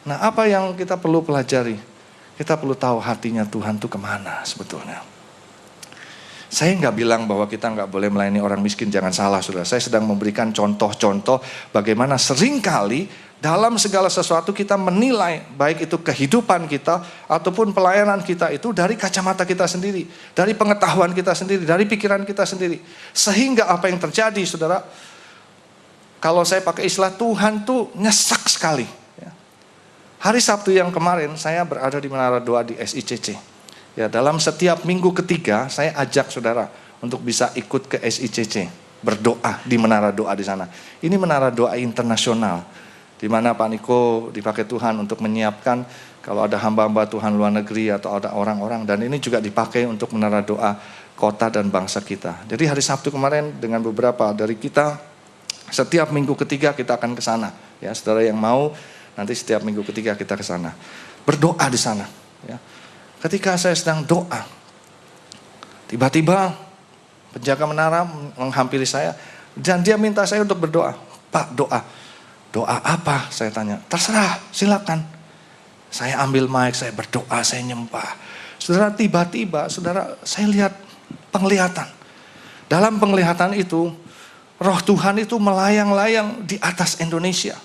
Nah, apa yang kita perlu pelajari? Kita perlu tahu hatinya Tuhan itu kemana sebetulnya. Saya nggak bilang bahwa kita nggak boleh melayani orang miskin, jangan salah saudara. Saya sedang memberikan contoh-contoh bagaimana seringkali dalam segala sesuatu kita menilai, baik itu kehidupan kita ataupun pelayanan kita itu dari kacamata kita sendiri, dari pengetahuan kita sendiri, dari pikiran kita sendiri. Sehingga apa yang terjadi saudara, kalau saya pakai istilah Tuhan tuh nyesek sekali. Hari Sabtu yang kemarin saya berada di Menara Doa di SICC. Ya, dalam setiap minggu ketiga saya ajak saudara untuk bisa ikut ke SICC, berdoa di Menara Doa di sana. Ini Menara Doa Internasional, di mana Pak Niko dipakai Tuhan untuk menyiapkan kalau ada hamba-hamba Tuhan luar negeri atau ada orang-orang, dan ini juga dipakai untuk Menara Doa kota dan bangsa kita. Jadi hari Sabtu kemarin dengan beberapa dari kita, setiap minggu ketiga kita akan ke sana. Ya, saudara yang mau nanti setiap minggu ketiga kita ke sana, berdoa di sana. Ya. Ketika saya sedang doa, tiba-tiba penjaga menara menghampiri saya dan dia minta saya untuk berdoa. Pak, doa. Doa apa? Saya tanya. Terserah, silakan. Saya ambil mic, saya berdoa, saya nyembah. Saudara, tiba-tiba, saudara, saya lihat penglihatan. Dalam penglihatan itu, Roh Tuhan itu melayang-layang di atas Indonesia.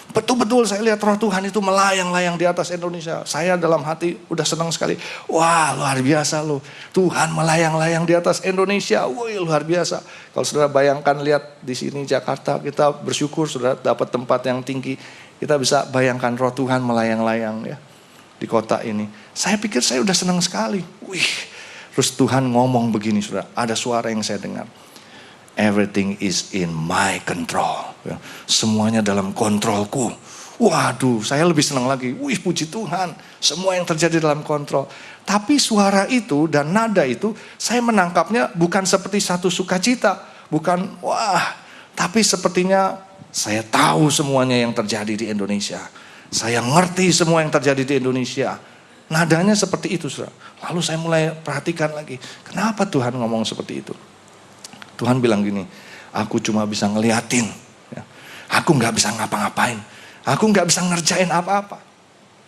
Betul-betul saya lihat Roh Tuhan itu melayang-layang di atas Indonesia. Saya dalam hati udah senang sekali. Wah, luar biasa loh. Tuhan melayang-layang di atas Indonesia. Wih, luar biasa. Kalau saudara bayangkan lihat di sini Jakarta, kita bersyukur saudara dapat tempat yang tinggi. Kita bisa bayangkan Roh Tuhan melayang-layang ya di kota ini. Saya pikir saya udah senang sekali. Wih, terus Tuhan ngomong begini saudara. Ada suara yang saya dengar. Everything is in my control. Ya, semuanya dalam kontrolku. Waduh, saya lebih senang lagi. Wih, puji Tuhan. Semua yang terjadi dalam kontrol. Tapi suara itu dan nada itu, saya menangkapnya bukan seperti satu sukacita. Bukan, wah. Tapi sepertinya saya tahu semuanya yang terjadi di Indonesia. Saya ngerti semua yang terjadi di Indonesia. Nadanya seperti itu, saudara. Lalu saya mulai perhatikan lagi. Kenapa Tuhan ngomong seperti itu? Tuhan bilang gini, aku cuma bisa ngeliatin. Ya. Aku gak bisa ngapa-ngapain. Aku gak bisa ngerjain apa-apa.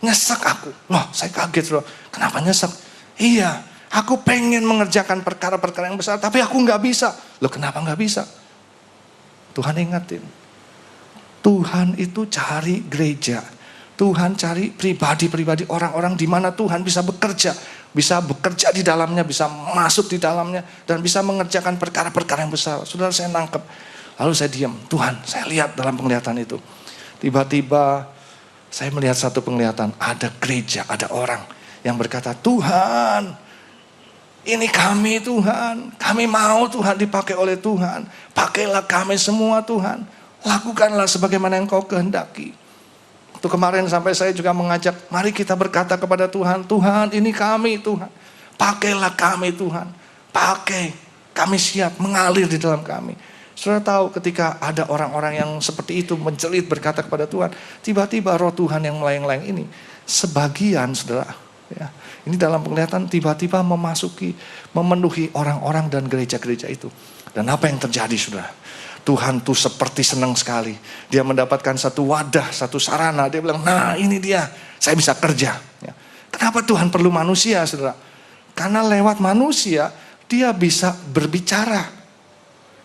Nyesek aku. Loh, saya kaget loh. Kenapa nyesek? Iya, aku pengen mengerjakan perkara-perkara yang besar, tapi aku gak bisa. Loh, kenapa gak bisa? Tuhan ingatin. Tuhan itu cari gereja. Tuhan cari pribadi-pribadi, orang-orang di mana Tuhan bisa bekerja. Bisa bekerja di dalamnya, bisa masuk di dalamnya, dan bisa mengerjakan perkara-perkara yang besar. Saudara, saya nangkep. Lalu saya diam. Tuhan, saya lihat dalam penglihatan itu. Tiba-tiba saya melihat satu penglihatan. Ada gereja, ada orang yang berkata, Tuhan, ini kami Tuhan. Kami mau Tuhan dipakai oleh Tuhan. Pakailah kami semua Tuhan. Lakukanlah sebagaimana yang kau kehendaki. Itu kemarin sampai saya juga mengajak, mari kita berkata kepada Tuhan, Tuhan ini kami Tuhan. Pakailah kami Tuhan. Pakai, kami siap mengalir di dalam kami. Saudara tahu ketika ada orang-orang yang seperti itu menjelit berkata kepada Tuhan, tiba-tiba Roh Tuhan yang melayang-layang ini, sebagian saudara, ya, ini dalam penglihatan tiba-tiba memenuhi orang-orang dan gereja-gereja itu. Dan apa yang terjadi saudara? Tuhan tuh seperti senang sekali. Dia mendapatkan satu wadah, satu sarana. Dia bilang, nah ini dia, saya bisa kerja. Ya. Kenapa Tuhan perlu manusia, saudara? Karena lewat manusia, dia bisa berbicara.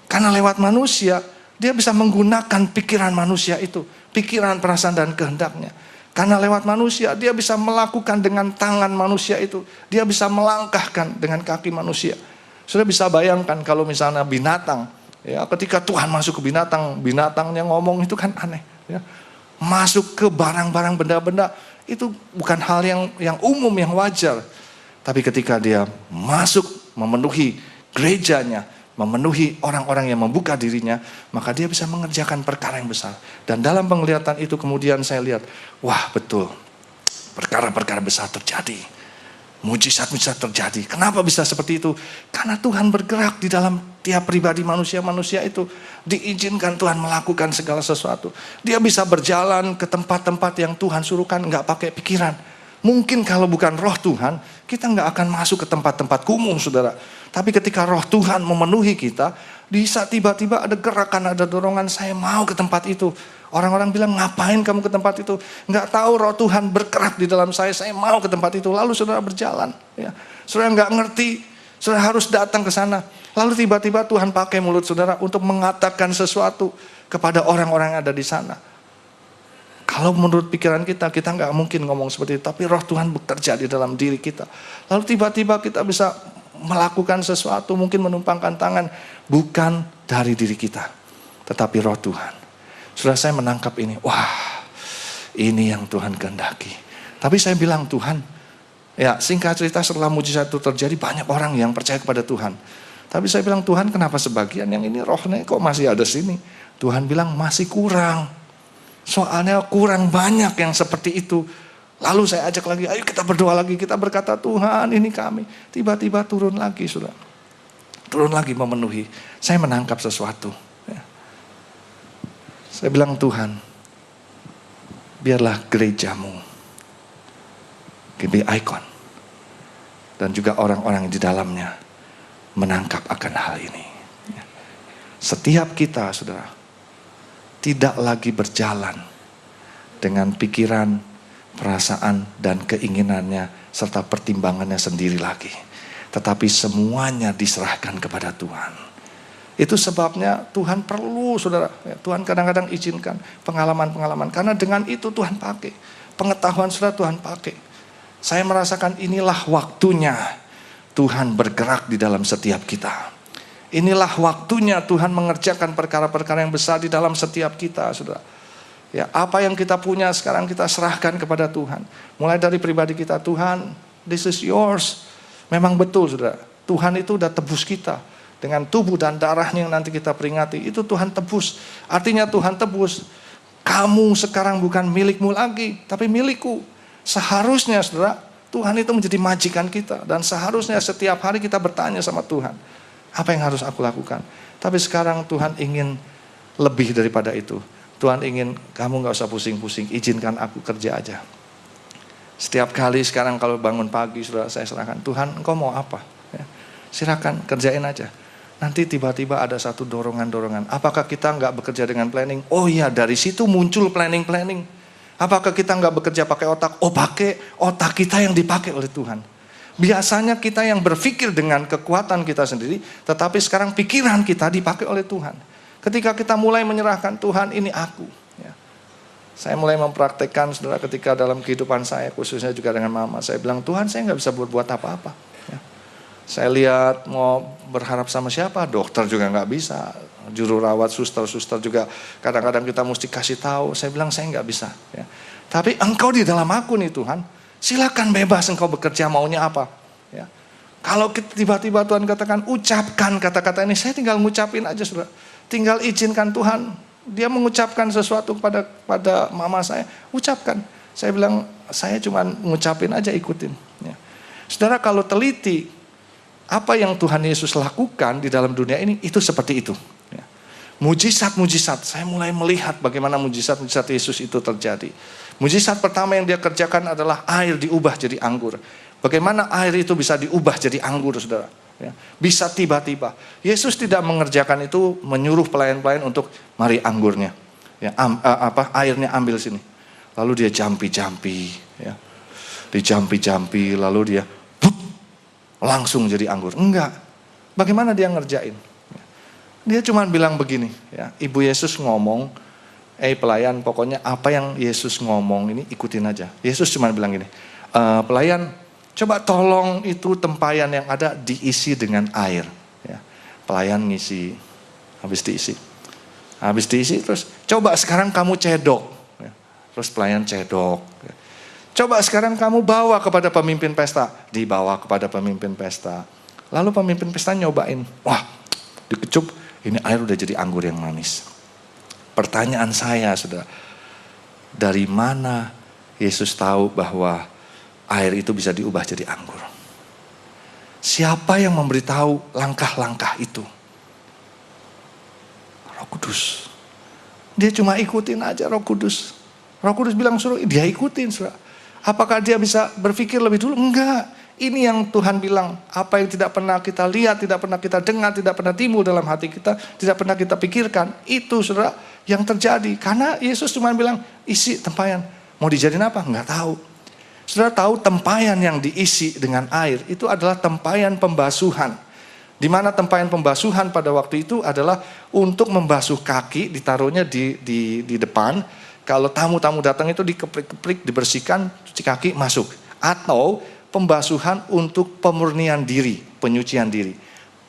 Karena lewat manusia, dia bisa menggunakan pikiran manusia itu. Pikiran, perasaan, dan kehendaknya. Karena lewat manusia, dia bisa melakukan dengan tangan manusia itu. Dia bisa melangkahkan dengan kaki manusia. Sudah bisa bayangkan kalau misalnya binatang, ya, ketika Tuhan masuk ke binatang, binatangnya ngomong itu kan aneh. Ya. Masuk ke barang-barang benda-benda itu bukan hal yang umum, yang wajar. Tapi ketika dia masuk memenuhi gerejanya, memenuhi orang-orang yang membuka dirinya, maka dia bisa mengerjakan perkara yang besar. Dan dalam penglihatan itu kemudian saya lihat, wah betul, perkara-perkara besar terjadi. Mujizat-mujizat terjadi. Kenapa bisa seperti itu? Karena Tuhan bergerak di dalam tiap pribadi manusia itu. Diizinkan Tuhan melakukan segala sesuatu. Dia bisa berjalan ke tempat-tempat yang Tuhan suruhkan, nggak pakai pikiran. Mungkin kalau bukan roh Tuhan, kita nggak akan masuk ke tempat-tempat kumuh, saudara. Tapi ketika roh Tuhan memenuhi kita, bisa tiba-tiba ada gerakan, ada dorongan, saya mau ke tempat itu. Orang-orang bilang, ngapain kamu ke tempat itu? Nggak tahu, roh Tuhan bergerak di dalam saya mau ke tempat itu. Lalu saudara berjalan. Ya. Saudara nggak ngerti, saudara harus datang ke sana. Lalu tiba-tiba Tuhan pakai mulut saudara untuk mengatakan sesuatu kepada orang-orang yang ada di sana. Kalau menurut pikiran kita nggak mungkin ngomong seperti itu. Tapi roh Tuhan bekerja di dalam diri kita. Lalu tiba-tiba kita bisa melakukan sesuatu, mungkin menumpangkan tangan. Bukan dari diri kita, tetapi roh Tuhan. Sudah saya menangkap ini, wah ini yang Tuhan kehendaki. Tapi saya bilang, Tuhan, ya singkat cerita setelah mujizat itu terjadi, banyak orang yang percaya kepada Tuhan. Tapi saya bilang, Tuhan kenapa sebagian yang ini rohnya kok masih ada sini? Tuhan bilang masih kurang. Soalnya kurang banyak yang seperti itu. Lalu saya ajak lagi, ayo kita berdoa lagi. Kita berkata, Tuhan ini kami. Tiba-tiba turun lagi, sudah. Turun lagi memenuhi. Saya menangkap sesuatu. Ya. Saya bilang, Tuhan, biarlah gerejamu jadi ikon. Dan juga orang-orang di dalamnya menangkap akan hal ini. Ya. Setiap kita, saudara, tidak lagi berjalan dengan pikiran, perasaan, dan keinginannya, serta pertimbangannya sendiri lagi. Tetapi semuanya diserahkan kepada Tuhan. Itu sebabnya Tuhan perlu, saudara. Tuhan kadang-kadang izinkan pengalaman-pengalaman. Karena dengan itu Tuhan pakai. Pengetahuan saudara Tuhan pakai. Saya merasakan inilah waktunya Tuhan bergerak di dalam setiap kita. Inilah waktunya Tuhan mengerjakan perkara-perkara yang besar di dalam setiap kita, saudara. Ya, apa yang kita punya sekarang kita serahkan kepada Tuhan. Mulai dari pribadi kita, Tuhan, this is yours. Memang betul, saudara. Tuhan itu udah tebus kita. Dengan tubuh dan darahnya yang nanti kita peringati, itu Tuhan tebus. Artinya Tuhan tebus, kamu sekarang bukan milikmu lagi, tapi milikku. Seharusnya, saudara, Tuhan itu menjadi majikan kita. Dan seharusnya setiap hari kita bertanya sama Tuhan, apa yang harus aku lakukan? Tapi sekarang Tuhan ingin lebih daripada itu. Tuhan ingin kamu gak usah pusing-pusing, izinkan aku kerja aja. Setiap kali sekarang kalau bangun pagi, saudara, saya serahkan, Tuhan engkau mau apa? Ya, silakan kerjain aja. Nanti tiba-tiba ada satu dorongan-dorongan. Apakah kita nggak bekerja dengan planning? Oh iya, dari situ muncul planning-planning. Apakah kita nggak bekerja pakai otak? Oh, pakai otak kita yang dipakai oleh Tuhan. Biasanya kita yang berpikir dengan kekuatan kita sendiri, tetapi sekarang pikiran kita dipakai oleh Tuhan. Ketika kita mulai menyerahkan, Tuhan ini aku. Ya. Saya mulai mempraktekkan, saudara, ketika dalam kehidupan saya, khususnya juga dengan mama, saya bilang, Tuhan saya nggak bisa buat apa-apa. Ya. Saya lihat mau berharap sama siapa, dokter juga nggak bisa. Juru rawat, suster juga kadang-kadang kita mesti kasih tahu. Saya bilang saya nggak bisa. Ya. Tapi engkau di dalam aku nih Tuhan, silakan bebas engkau bekerja maunya apa. Ya. Kalau tiba-tiba Tuhan katakan ucapkan kata-kata ini, saya tinggal ngucapin aja, saudara. Tinggal izinkan Tuhan. Dia mengucapkan sesuatu pada mama saya, ucapkan. Saya bilang saya cuma ngucapin aja, ikutin. Ya. Saudara, kalau teliti apa yang Tuhan Yesus lakukan di dalam dunia ini, itu seperti itu. Ya. Mujizat-mujizat, saya mulai melihat bagaimana mujizat-mujizat Yesus itu terjadi. Mujizat pertama yang dia kerjakan adalah air diubah jadi anggur. Bagaimana air itu bisa diubah jadi anggur, saudara? Ya, bisa tiba-tiba. Yesus tidak mengerjakan itu menyuruh pelayan-pelayan untuk mari anggurnya. Ya, airnya ambil sini. Lalu dia jampi-jampi, ya. Dijampi-jampi, lalu dia langsung jadi anggur. Enggak. Bagaimana dia ngerjain? Dia cuma bilang begini, ya. Ibu Yesus ngomong, pelayan, pokoknya apa yang Yesus ngomong ini ikutin aja. Yesus cuma bilang gini, pelayan, coba tolong itu tempayan yang ada diisi dengan air. Ya. Pelayan ngisi, habis diisi terus coba sekarang kamu cedok. Ya. Terus pelayan cedok. Ya. Coba sekarang kamu bawa kepada pemimpin pesta. Dibawa kepada pemimpin pesta. Lalu pemimpin pesta nyobain. Wah, dikecup, ini air udah jadi anggur yang manis. Pertanyaan saya, saudara, dari mana Yesus tahu bahwa air itu bisa diubah jadi anggur? Siapa yang memberitahu langkah-langkah itu? Roh Kudus. Dia cuma ikutin aja Roh Kudus. Roh Kudus bilang suruh, dia ikutin. Saudara. Apakah dia bisa berpikir lebih dulu? Enggak. Ini yang Tuhan bilang, apa yang tidak pernah kita lihat, tidak pernah kita dengar, tidak pernah timbul dalam hati kita, tidak pernah kita pikirkan. Itu saudara yang terjadi. Karena Yesus cuma bilang, isi tempayan. Mau dijadiin apa? Enggak tahu. Saudara tahu tempayan yang diisi dengan air, itu adalah tempayan pembasuhan. Di mana tempayan pembasuhan pada waktu itu adalah untuk membasuh kaki, ditaruhnya di depan. Kalau tamu-tamu datang itu dikeplik-keplik, dibersihkan, cuci kaki, masuk. Atau pembasuhan untuk pemurnian diri, penyucian diri.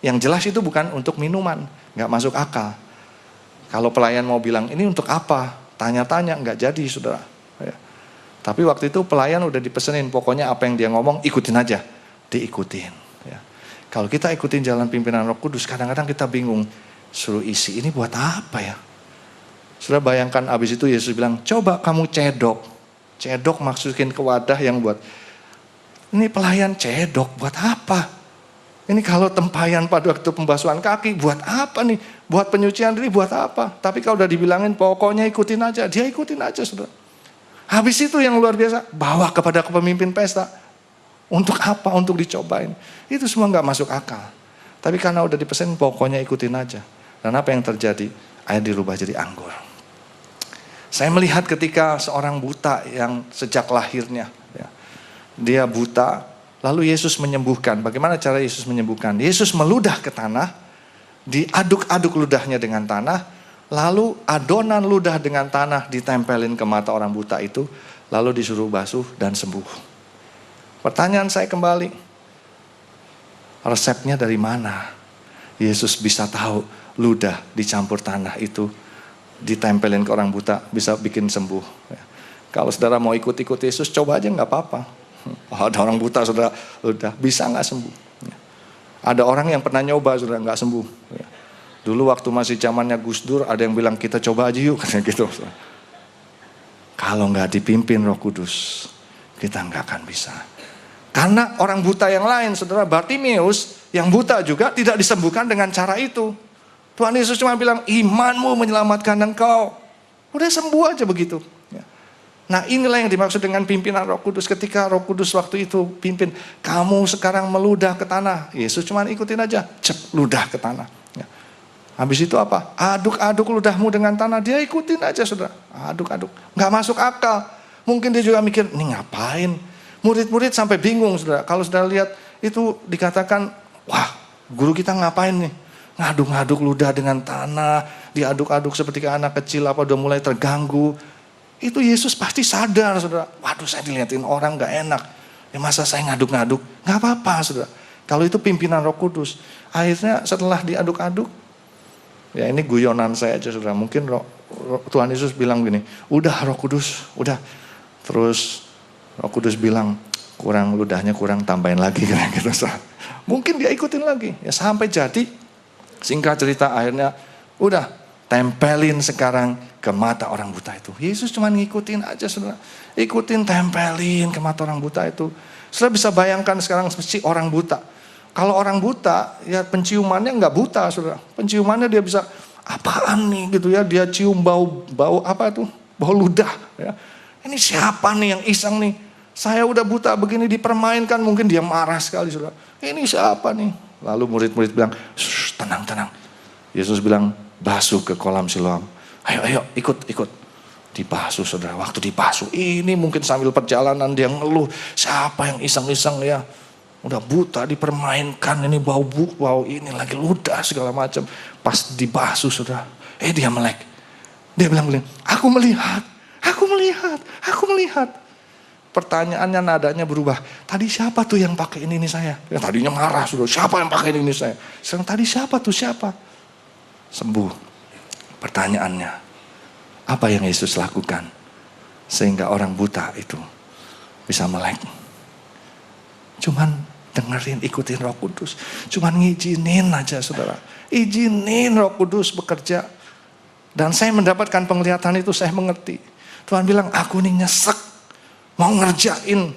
Yang jelas itu bukan untuk minuman, nggak masuk akal. Kalau pelayan mau bilang, ini untuk apa? Tanya-tanya, nggak jadi saudara. Ya. Tapi waktu itu pelayan udah dipesenin, pokoknya apa yang dia ngomong, ikutin aja. Diikutin. Ya. Kalau kita ikutin jalan pimpinan Roh Kudus, kadang-kadang kita bingung, suruh isi, ini buat apa ya? Saudara bayangkan abis itu Yesus bilang, coba kamu cedok. Cedok masukin ke wadah yang buat, ini pelayan cedok buat apa? Ini kalau tempayan pada waktu pembasuhan kaki buat apa nih? Buat penyucian diri buat apa? Tapi kalau udah dibilangin pokoknya ikutin aja, dia ikutin aja saudara. Habis itu yang luar biasa, bawa kepada pemimpin pesta. Untuk apa? Untuk dicobain. Itu semua gak masuk akal. Tapi karena udah dipesan pokoknya ikutin aja. Dan apa yang terjadi? Air dirubah jadi anggur. Saya melihat ketika seorang buta yang sejak lahirnya, dia buta, lalu Yesus menyembuhkan. Bagaimana cara Yesus menyembuhkan? Yesus meludah ke tanah, diaduk-aduk ludahnya dengan tanah, lalu adonan ludah dengan tanah ditempelin ke mata orang buta itu, lalu disuruh basuh dan sembuh. Pertanyaan saya kembali, resepnya dari mana? Yesus bisa tahu ludah dicampur tanah itu, ditempelin ke orang buta, bisa bikin sembuh. Kalau saudara mau ikut-ikut Yesus, coba aja gak apa-apa. Ada orang buta saudara, udah bisa nggak sembuh? Ada orang yang pernah nyoba saudara nggak sembuh. Dulu waktu masih zamannya Gus Dur, ada yang bilang kita coba aja yuk, katanya gitu. Kalau nggak dipimpin Roh Kudus, kita nggak akan bisa. Karena orang buta yang lain, saudara Bartimeus yang buta juga tidak disembuhkan dengan cara itu. Tuhan Yesus cuma bilang imanmu menyelamatkan engkau. Udah sembuh aja begitu. Nah inilah yang dimaksud dengan pimpinan Roh Kudus. Ketika Roh Kudus waktu itu pimpin, kamu sekarang meludah ke tanah. Yesus cuma ikutin aja, cep ludah ke tanah. Ya. Habis itu apa? Aduk-aduk ludahmu dengan tanah. Dia ikutin aja saudara, aduk-aduk. Gak masuk akal. Mungkin dia juga mikir, ini ngapain? Murid-murid sampai bingung saudara. Kalau saudara lihat itu dikatakan, wah guru kita ngapain nih? Ngaduk-ngaduk ludah dengan tanah, diaduk-aduk seperti anak kecil apa udah mulai terganggu. Itu Yesus pasti sadar saudara, waduh saya dilihatin orang gak enak. Ya masa saya ngaduk-ngaduk, gak apa-apa saudara. Kalau itu pimpinan Roh Kudus. Akhirnya setelah diaduk-aduk, ya ini guyonan saya aja saudara. Mungkin Tuhan Yesus bilang gini, udah Roh Kudus, udah. Terus Roh Kudus bilang, kurang ludahnya kurang, tambahin lagi gitu. Mungkin dia ikutin lagi, ya sampai jadi. Singkat cerita akhirnya, udah tempelin sekarang ke mata orang buta itu. Yesus cuma ngikutin aja saudara. Ikutin, tempelin ke mata orang buta itu. Saudara bisa bayangkan sekarang si orang buta. Kalau orang buta, ya penciumannya nggak buta saudara. Penciumannya dia bisa, apaan nih gitu ya. Dia cium bau apa tuh? Bau ludah. Ya. Ini siapa nih yang iseng nih? Saya udah buta begini dipermainkan. Mungkin dia marah sekali saudara. Ini siapa nih? Lalu murid-murid bilang, tenang. Yesus bilang, basuh ke kolam Siloam. Ayo ikut. Dibasuh saudara. Waktu dibasuh ini mungkin sambil perjalanan dia ngeluh. Siapa yang iseng-iseng ya. Udah buta dipermainkan. Ini bau ini lagi ludah segala macam. Pas dibasuh saudara. Dia melek. Dia bilang, aku melihat. Pertanyaannya nadanya berubah. Tadi siapa tuh yang pakai ini saya? Ya, tadinya marah saudara. Siapa yang pakai ini saya? Sekarang tadi siapa? Sembuh. Pertanyaannya, apa yang Yesus lakukan sehingga orang buta itu bisa melek? Cuman dengerin, ikutin Roh Kudus. Cuman ngizinin aja saudara. Izinin Roh Kudus bekerja. Dan saya mendapatkan penglihatan itu, saya mengerti. Tuhan bilang, aku nih nyesek mau ngerjain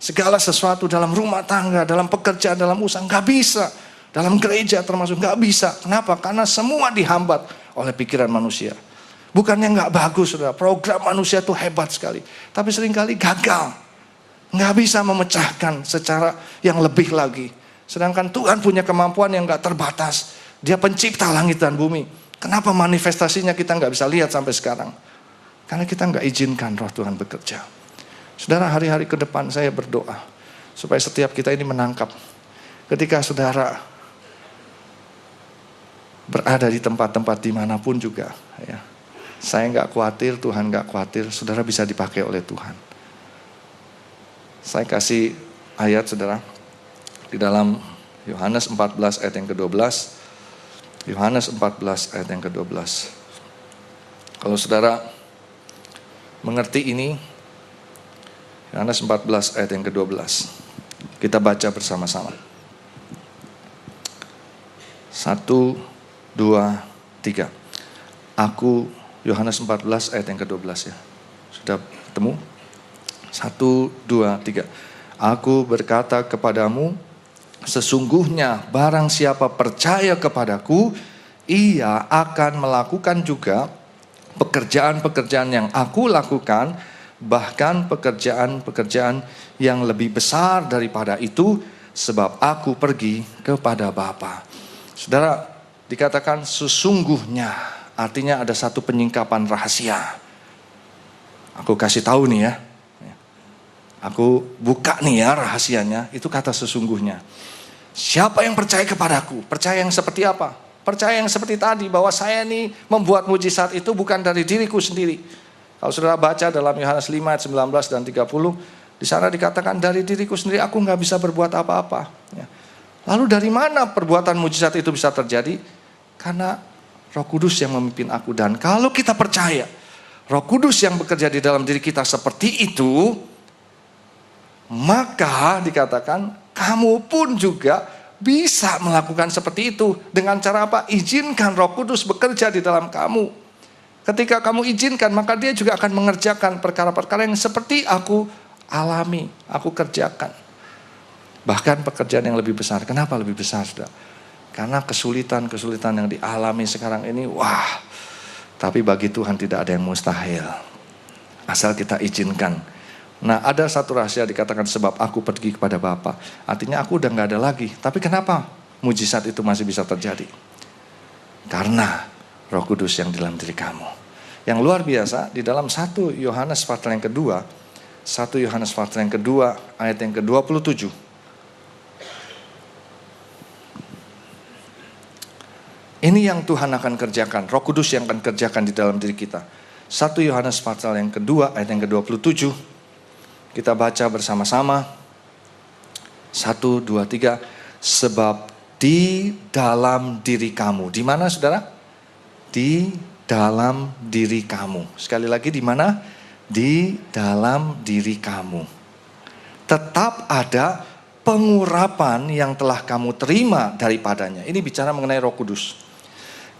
Segala sesuatu dalam rumah tangga, dalam pekerjaan, dalam usaha, nggak bisa. Dalam gereja termasuk nggak bisa. Kenapa? Karena semua dihambat oleh pikiran manusia. Bukannya nggak bagus, saudara. Program manusia itu hebat sekali. Tapi seringkali gagal. Nggak bisa memecahkan secara yang lebih lagi. Sedangkan Tuhan punya kemampuan yang nggak terbatas. Dia pencipta langit dan bumi. Kenapa manifestasinya kita nggak bisa lihat sampai sekarang? Karena kita nggak izinkan roh Tuhan bekerja. Saudara, hari-hari ke depan saya berdoa supaya setiap kita ini menangkap. Ketika saudara berada di tempat-tempat dimanapun juga, ya, saya nggak khawatir, Tuhan nggak khawatir, saudara bisa dipakai oleh Tuhan. Saya kasih ayat saudara di dalam Yohanes 14 ayat yang ke-12. Yohanes 14 ayat yang ke-12. Kalau saudara mengerti ini, Yohanes 14 ayat yang ke-12. Kita baca bersama-sama. 1, 2, 3. Aku, Yohanes 14 ayat yang ke-12 ya. Sudah ketemu? 1, 2, 3. Aku berkata kepadamu, sesungguhnya barang siapa percaya kepadaku, ia akan melakukan juga pekerjaan-pekerjaan yang aku lakukan, bahkan pekerjaan-pekerjaan yang lebih besar daripada itu, sebab aku pergi kepada Bapa. Saudara, dikatakan sesungguhnya, artinya ada satu penyingkapan rahasia. Aku kasih tahu nih ya. Aku buka nih ya rahasianya, itu kata sesungguhnya. Siapa yang percaya kepadaku? Percaya yang seperti apa? Percaya yang seperti tadi, bahwa saya nih membuat mujizat itu bukan dari diriku sendiri. Kalau saudara baca dalam Yohanes 5 ayat 19 dan 30, di sana dikatakan dari diriku sendiri aku nggak bisa berbuat apa-apa. Ya. Lalu dari mana perbuatan mujizat itu bisa terjadi? Karena Roh Kudus yang memimpin aku. Dan kalau kita percaya Roh Kudus yang bekerja di dalam diri kita seperti itu, maka dikatakan kamu pun juga bisa melakukan seperti itu. Dengan cara apa? Izinkan Roh Kudus bekerja di dalam kamu. Ketika kamu izinkan, maka dia juga akan mengerjakan perkara-perkara yang seperti aku alami, aku kerjakan. Bahkan pekerjaan yang lebih besar. Kenapa lebih besar, saudara? Karena kesulitan-kesulitan yang dialami sekarang ini, wah. Tapi bagi Tuhan tidak ada yang mustahil. Asal kita izinkan. Nah, ada satu rahasia dikatakan sebab aku pergi kepada Bapa. Artinya aku udah gak ada lagi. Tapi kenapa mujizat itu masih bisa terjadi? Karena Roh Kudus yang di dalam diri kamu. Yang luar biasa di dalam 1 Yohanes pasal yang kedua, 1 Yohanes pasal yang kedua ayat yang ke-27. Ini yang Tuhan akan kerjakan, Roh Kudus yang akan kerjakan di dalam diri kita. 1 Yohanes pasal yang kedua ayat yang ke-27. Kita baca bersama-sama. 1, 2, 3. Sebab di dalam diri kamu. Di mana saudara? Di dalam diri kamu. Sekali lagi di mana? Di dalam diri kamu. Tetap ada pengurapan yang telah kamu terima daripadanya. Ini bicara mengenai Roh Kudus.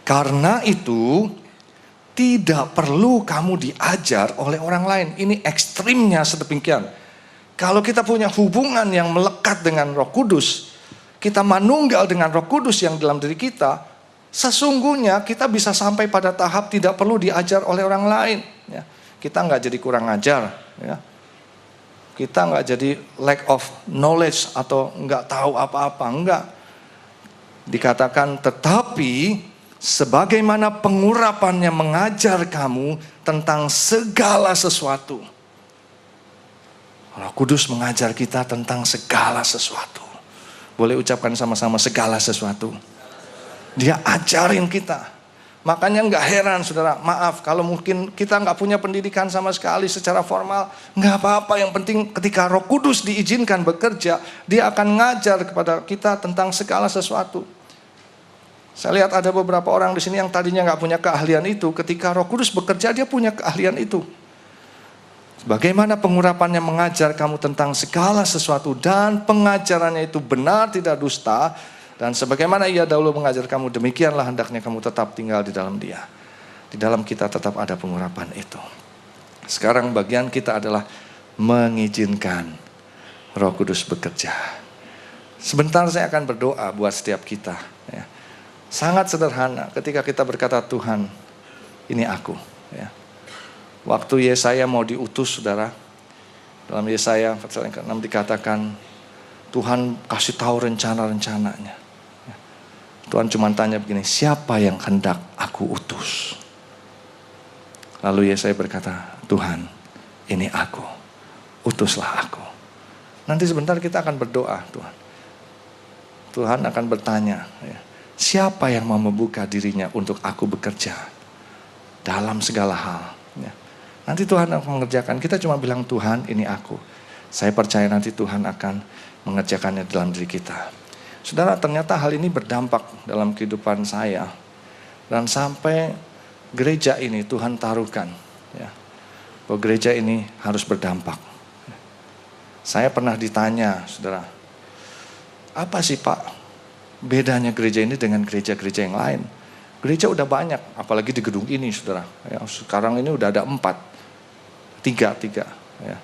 Karena itu tidak perlu kamu diajar oleh orang lain. Ini ekstrimnya sedemikian. Kalau kita punya hubungan yang melekat dengan Roh Kudus, kita manunggal dengan Roh Kudus yang dalam diri kita, sesungguhnya kita bisa sampai pada tahap tidak perlu diajar oleh orang lain. Ya. Kita nggak jadi kurang ajar. Ya. Kita nggak jadi lack of knowledge atau nggak tahu apa-apa. Enggak. Dikatakan tetapi sebagaimana pengurapannya mengajar kamu tentang segala sesuatu. Roh Kudus mengajar kita tentang segala sesuatu. Boleh ucapkan sama-sama segala sesuatu. Dia ajarin kita. Makanya nggak heran saudara, maaf kalau mungkin kita nggak punya pendidikan sama sekali secara formal. Nggak apa-apa, yang penting ketika Roh Kudus diizinkan bekerja, dia akan ngajar kepada kita tentang segala sesuatu. Saya lihat ada beberapa orang di sini yang tadinya nggak punya keahlian itu, ketika Roh Kudus bekerja dia punya keahlian itu. Bagaimana pengurapannya mengajar kamu tentang segala sesuatu dan pengajarannya itu benar tidak dusta, dan sebagaimana ia dahulu mengajar kamu demikianlah hendaknya kamu tetap tinggal di dalam dia. Di dalam kita tetap ada pengurapan itu. Sekarang bagian kita adalah mengizinkan Roh Kudus bekerja. Sebentar saya akan berdoa buat setiap kita. Ya. Sangat sederhana ketika kita berkata, Tuhan, ini aku. Ya. Waktu Yesaya mau diutus, saudara, dalam Yesaya pasal yang ke-6 dikatakan, Tuhan kasih tahu rencana-rencananya. Ya. Tuhan cuma tanya begini, siapa yang hendak aku utus? Lalu Yesaya berkata, Tuhan, ini aku, utuslah aku. Nanti sebentar kita akan berdoa, Tuhan akan bertanya, ya, siapa yang mau membuka dirinya untuk aku bekerja dalam segala hal. Ya. Nanti Tuhan akan mengerjakan, kita cuma bilang, Tuhan ini aku. Saya percaya nanti Tuhan akan mengerjakannya dalam diri kita. Saudara, ternyata hal ini berdampak dalam kehidupan saya. Dan sampai gereja ini Tuhan taruhkan, ya, bahwa gereja ini harus berdampak. Saya pernah ditanya, saudara, apa sih Pak bedanya gereja ini dengan gereja-gereja yang lain? Gereja udah banyak, apalagi di gedung ini, saudara. Ya, sekarang ini udah ada 3. Ya.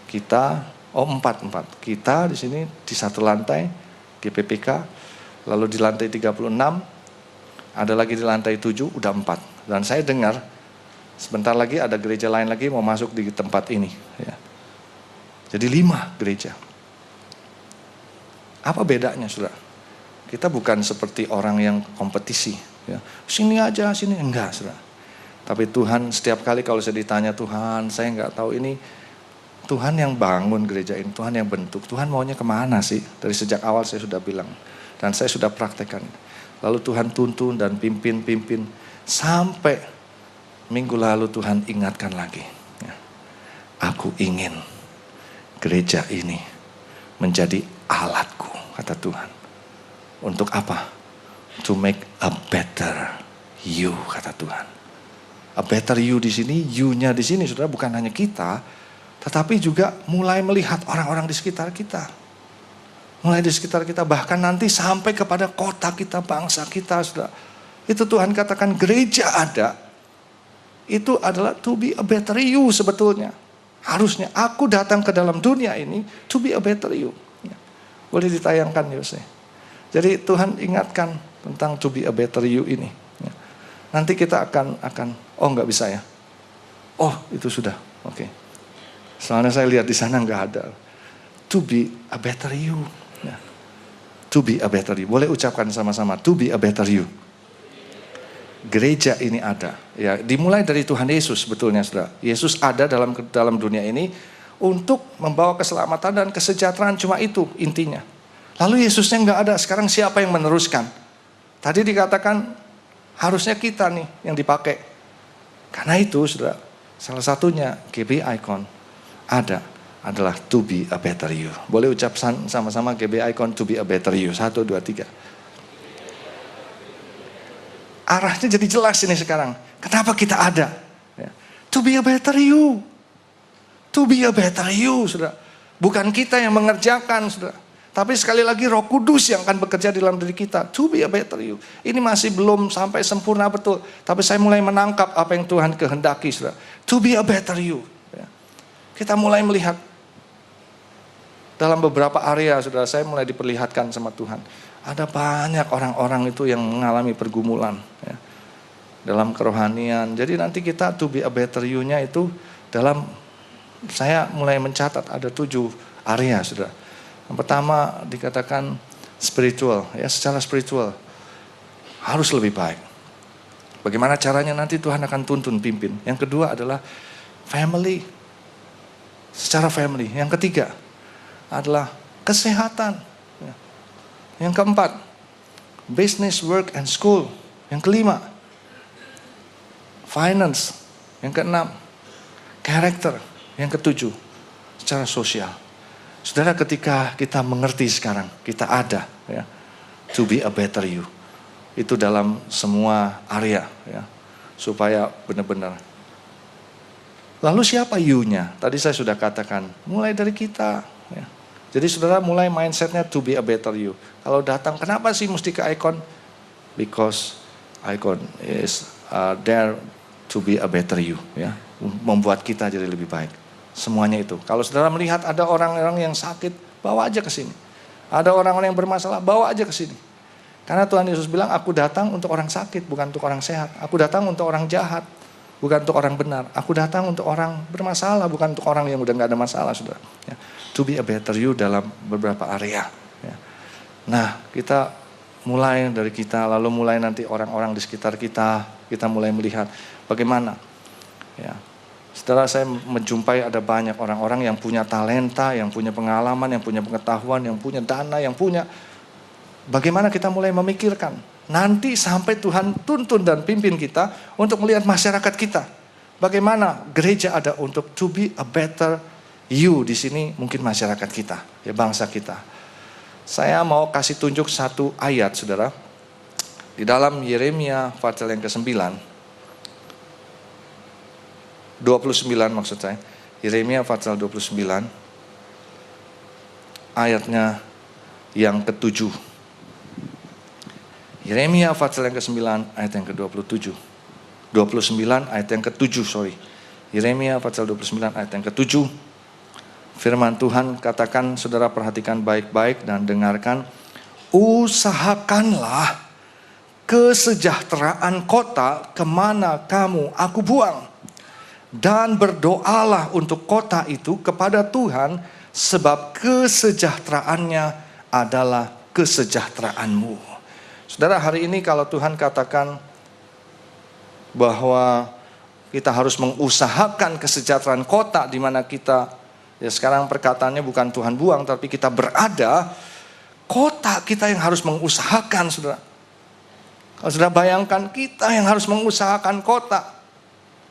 Kita, 4. Kita di sini di satu lantai, GPPK, lalu di lantai 36, ada lagi di lantai 7, udah 4. Dan saya dengar, sebentar lagi ada gereja lain lagi mau masuk di tempat ini. Ya. Jadi 5 gereja. Apa bedanya, saudara? Kita bukan seperti orang yang kompetisi. Ya. Sini aja, sini. Enggak, saudara. Tapi Tuhan setiap kali kalau saya ditanya, Tuhan saya enggak tahu ini. Tuhan yang bangun gereja ini, Tuhan yang bentuk. Tuhan maunya kemana sih? Dari sejak awal saya sudah bilang. Dan saya sudah praktekkan. Lalu Tuhan tuntun dan pimpin. Sampai minggu lalu Tuhan ingatkan lagi. Ya. Aku ingin gereja ini menjadi alatku, kata Tuhan. Untuk apa? To make a better you, kata Tuhan. A better you di sini, you-nya di sini, saudara, bukan hanya kita, tetapi juga mulai melihat orang-orang di sekitar kita. Mulai di sekitar kita, bahkan nanti sampai kepada kota kita, bangsa kita, saudara. Itu Tuhan katakan gereja ada, itu adalah to be a better you sebetulnya. Harusnya aku datang ke dalam dunia ini to be a better you. Boleh ditayangkan Yose. Jadi Tuhan ingatkan tentang to be a better you ini. Nanti kita akan oh nggak bisa ya. Oh itu sudah, oke. Soalnya saya lihat di sana nggak ada. To be a better you. To be a better you. Boleh ucapkan sama-sama, to be a better you. Gereja ini ada, ya dimulai dari Tuhan Yesus sebetulnya, saudara. Yesus ada dalam dunia ini untuk membawa keselamatan dan kesejahteraan, cuma itu intinya. Lalu Yesusnya nggak ada, sekarang siapa yang meneruskan? Tadi dikatakan harusnya kita nih yang dipakai. Karena itu, saudara, salah satunya GB Icon adalah to be a better you. Boleh ucap sama-sama GB Icon to be a better you. 1, 2, 3. Arahnya jadi jelas ini sekarang. Kenapa kita ada? Ya. To be a better you. To be a better you, saudara. Bukan kita yang mengerjakan, saudara. Tapi sekali lagi Roh Kudus yang akan bekerja di dalam diri kita. To be a better you. Ini masih belum sampai sempurna betul. Tapi saya mulai menangkap apa yang Tuhan kehendaki, saudara. To be a better you. Ya. Kita mulai melihat dalam beberapa area, saudara, saya mulai diperlihatkan sama Tuhan. Ada banyak orang-orang itu yang mengalami pergumulan ya, dalam kerohanian. Jadi nanti kita to be a better you-nya itu dalam, saya mulai mencatat ada 7 area, saudara. Yang pertama dikatakan spiritual, ya secara spiritual harus lebih baik. Bagaimana caranya nanti Tuhan akan tuntun pimpin. Yang kedua adalah family, secara family. Yang ketiga adalah kesehatan. Yang keempat, business, work, and school. Yang kelima, finance. Yang keenam, character. Yang ketujuh, secara sosial. Saudara, ketika kita mengerti sekarang, kita ada ya, to be a better you. Itu dalam semua area ya, supaya benar-benar. Lalu siapa you-nya? Tadi saya sudah katakan, mulai dari kita ya. Jadi saudara mulai mindsetnya to be a better you. Kalau datang, kenapa sih mesti ke Icon? Because Icon is there to be a better you. Ya, membuat kita jadi lebih baik. semuanya itu. Kalau saudara melihat ada orang-orang yang sakit, bawa aja ke sini. Ada orang-orang yang bermasalah, bawa aja ke sini. Karena Tuhan Yesus bilang, aku datang untuk orang sakit, bukan untuk orang sehat. Aku datang untuk orang jahat, bukan untuk orang benar. Aku datang untuk orang bermasalah, bukan untuk orang yang udah gak ada masalah, saudara. Ya. To be a better you dalam beberapa area. Ya. Nah, kita mulai dari kita, lalu mulai nanti orang-orang di sekitar kita mulai melihat bagaimana. Ya. Setelah saya menjumpai ada banyak orang-orang yang punya talenta, yang punya pengalaman, yang punya pengetahuan, yang punya dana, yang punya. Bagaimana kita mulai memikirkan. Nanti sampai Tuhan tuntun dan pimpin kita untuk melihat masyarakat kita. Bagaimana gereja ada untuk to be a better you di sini, mungkin masyarakat kita, ya bangsa kita. Saya mau kasih tunjuk satu ayat, saudara. Di dalam Yeremia pasal yang ke-9. 29 maksud saya. Yeremia pasal 29 ayatnya yang ke-7. Yeremia pasal yang ke-9 ayat yang ke-27. 29 ayat yang ke-7, sorry. Yeremia pasal 29 ayat yang ke-7. Firman Tuhan katakan, saudara perhatikan baik-baik dan dengarkan. Usahakanlah kesejahteraan kota kemana kamu aku buang. Dan berdoalah untuk kota itu kepada Tuhan, sebab kesejahteraannya adalah kesejahteraanmu. Saudara, hari ini kalau Tuhan katakan bahwa kita harus mengusahakan kesejahteraan kota di mana kita, ya sekarang perkataannya bukan Tuhan buang, tapi kita berada, kota kita yang harus mengusahakan, saudara. Kalau saudara bayangkan, kita yang harus mengusahakan kota.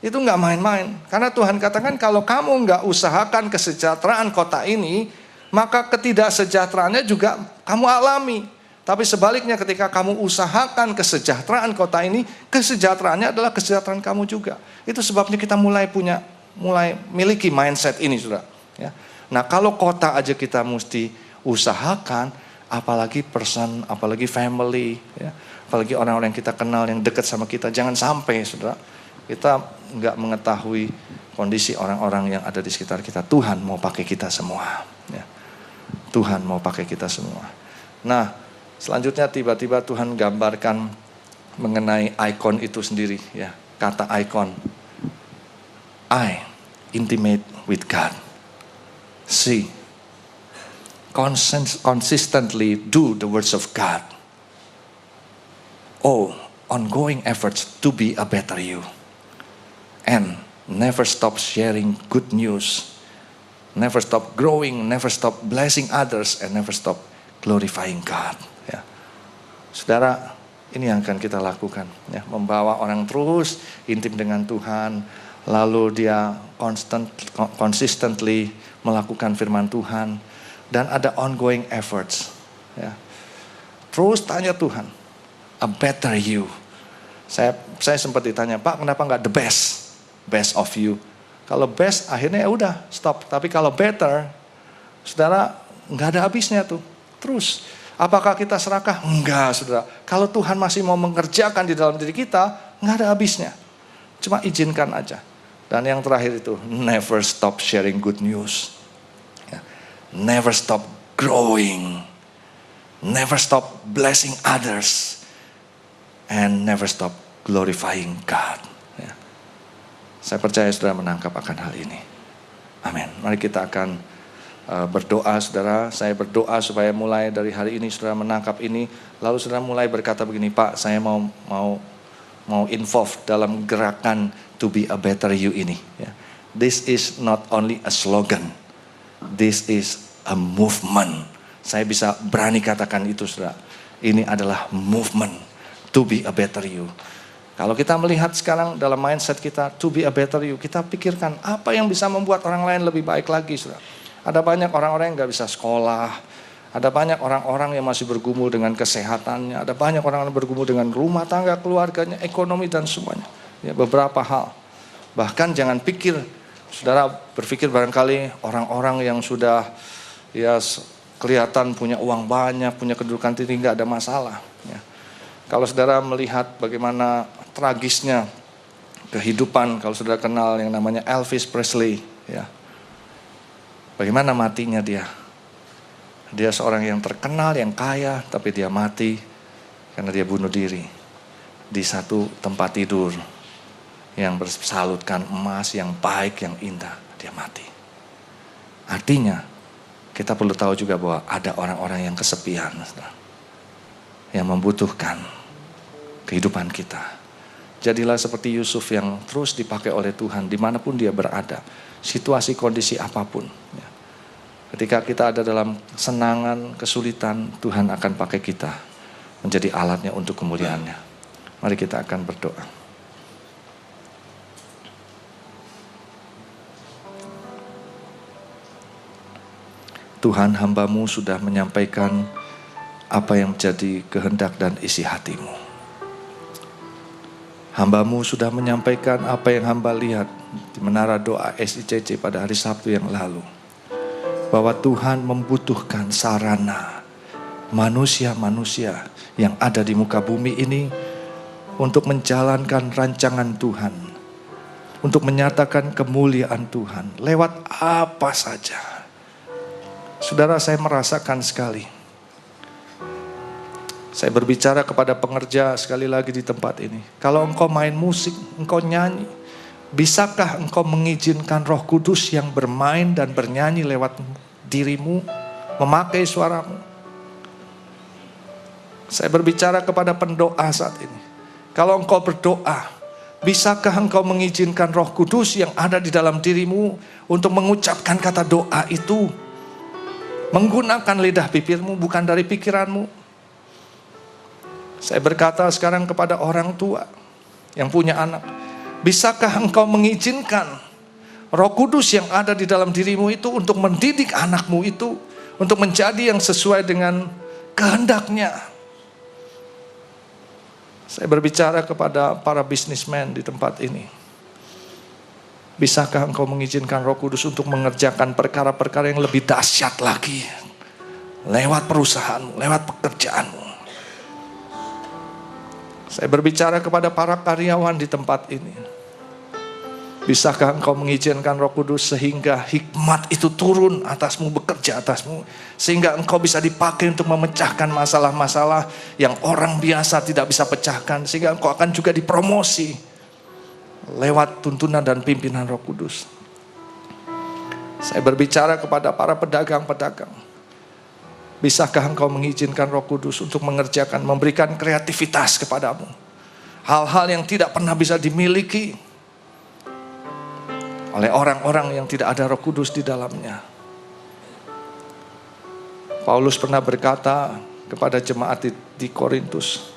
Itu nggak main-main. Karena Tuhan katakan kalau kamu nggak usahakan kesejahteraan kota ini, maka ketidaksejahteraan juga kamu alami. Tapi sebaliknya ketika kamu usahakan kesejahteraan kota ini, kesejahteraannya adalah kesejahteraan kamu juga. Itu sebabnya kita mulai miliki mindset ini, saudara. Ya. Nah, kalau kota aja kita mesti usahakan, apalagi person, apalagi family, ya. Apalagi orang-orang yang kita kenal yang dekat sama kita, jangan sampai, saudara, kita nggak mengetahui kondisi orang-orang yang ada di sekitar kita. Tuhan mau pakai kita semua. Ya. Tuhan mau pakai kita semua. Nah, selanjutnya tiba-tiba Tuhan gambarkan mengenai ikon itu sendiri. Ya. Kata ikon. I intimate with God. See. Consistently do the words of God. Oh, ongoing efforts to be a better you. And never stop sharing good news. Never stop growing, never stop blessing others, and never stop glorifying God. Ya. Saudara, ini yang akan kita lakukan. Ya. Membawa orang terus intim dengan Tuhan. Lalu dia consistently melakukan firman Tuhan. Dan ada ongoing efforts. Ya. Terus tanya Tuhan, a better you. Saya sempat ditanya, Pak kenapa nggak the best? Best of you. Kalau best akhirnya ya udah stop. Tapi kalau better, saudara nggak ada habisnya tuh. Terus, apakah kita serakah? Enggak, saudara. Kalau Tuhan masih mau mengerjakan di dalam diri kita, nggak ada habisnya. Cuma izinkan aja. Dan yang terakhir itu, never stop sharing good news. Never stop growing. Never stop blessing others. And never stop glorifying God. Saya percaya saudara menangkap akan hal ini. Amin. Mari kita akan berdoa, saudara. Saya berdoa supaya mulai dari hari ini saudara menangkap ini. Lalu saudara mulai berkata begini, Pak, saya mau involve dalam gerakan to be a better you ini. This is not only a slogan. This is a movement. Saya bisa berani katakan itu, saudara. Ini adalah movement to be a better you. Kalau kita melihat sekarang dalam mindset kita, to be a better you, kita pikirkan apa yang bisa membuat orang lain lebih baik lagi, saudara. Ada banyak orang-orang yang gak bisa sekolah, ada banyak orang-orang yang masih bergumul dengan kesehatannya, ada banyak orang yang bergumul dengan rumah tangga, keluarganya, ekonomi dan semuanya. Ya, beberapa hal. Bahkan jangan pikir, saudara berpikir barangkali orang-orang yang sudah ya kelihatan punya uang banyak, punya kedudukan tinggi, gak ada masalah. Ya. Kalau saudara melihat bagaimana tragisnya kehidupan, kalau saudara kenal yang namanya Elvis Presley, ya, Bagaimana matinya dia? Dia seorang yang terkenal, yang kaya, tapi dia mati karena dia bunuh diri di satu tempat tidur yang bersalutkan emas, yang baik, yang indah. Dia mati. Artinya kita perlu tahu juga bahwa ada orang-orang yang kesepian, yang membutuhkan kehidupan kita. Jadilah seperti Yusuf yang terus dipakai oleh Tuhan dimanapun dia berada, situasi kondisi apapun. Ketika kita ada dalam kesenangan, kesulitan, Tuhan akan pakai kita menjadi alatnya untuk kemuliaannya. Mari kita akan berdoa. Tuhan, hamba-Mu sudah menyampaikan apa yang menjadi kehendak dan isi hati-Mu. Hamba-Mu sudah menyampaikan apa yang hamba lihat di menara doa SICC pada hari Sabtu yang lalu. Bahwa Tuhan membutuhkan sarana manusia-manusia yang ada di muka bumi ini untuk menjalankan rancangan Tuhan, untuk menyatakan kemuliaan Tuhan lewat apa saja. Saudara, saya merasakan sekali. Saya berbicara kepada pengerja sekali lagi di tempat ini. Kalau engkau main musik, engkau nyanyi, bisakah engkau mengizinkan Roh Kudus yang bermain dan bernyanyi lewat dirimu, memakai suaramu? Saya berbicara kepada pendoa saat ini. Kalau engkau berdoa, bisakah engkau mengizinkan Roh Kudus yang ada di dalam dirimu untuk mengucapkan kata doa itu? Menggunakan lidah bibirmu, bukan dari pikiranmu. Saya berkata sekarang kepada orang tua yang punya anak, bisakah engkau mengizinkan Roh Kudus yang ada di dalam dirimu itu untuk mendidik anakmu itu, untuk menjadi yang sesuai dengan kehendaknya? Saya berbicara kepada para bisnismen di tempat ini. Bisakah engkau mengizinkan Roh Kudus untuk mengerjakan perkara-perkara yang lebih dahsyat lagi lewat perusahaanmu, lewat pekerjaanmu? Saya berbicara kepada para karyawan di tempat ini. Bisakah engkau mengizinkan Roh Kudus sehingga hikmat itu turun atasmu, bekerja atasmu, sehingga engkau bisa dipakai untuk memecahkan masalah-masalah yang orang biasa tidak bisa pecahkan, sehingga engkau akan juga dipromosi lewat tuntunan dan pimpinan Roh Kudus. Saya berbicara kepada para pedagang-pedagang. Bisakah engkau mengizinkan Roh Kudus untuk mengerjakan, memberikan kreativitas kepadamu, hal-hal yang tidak pernah bisa dimiliki oleh orang-orang yang tidak ada Roh Kudus di dalamnya. Paulus pernah berkata kepada jemaat di Korintus,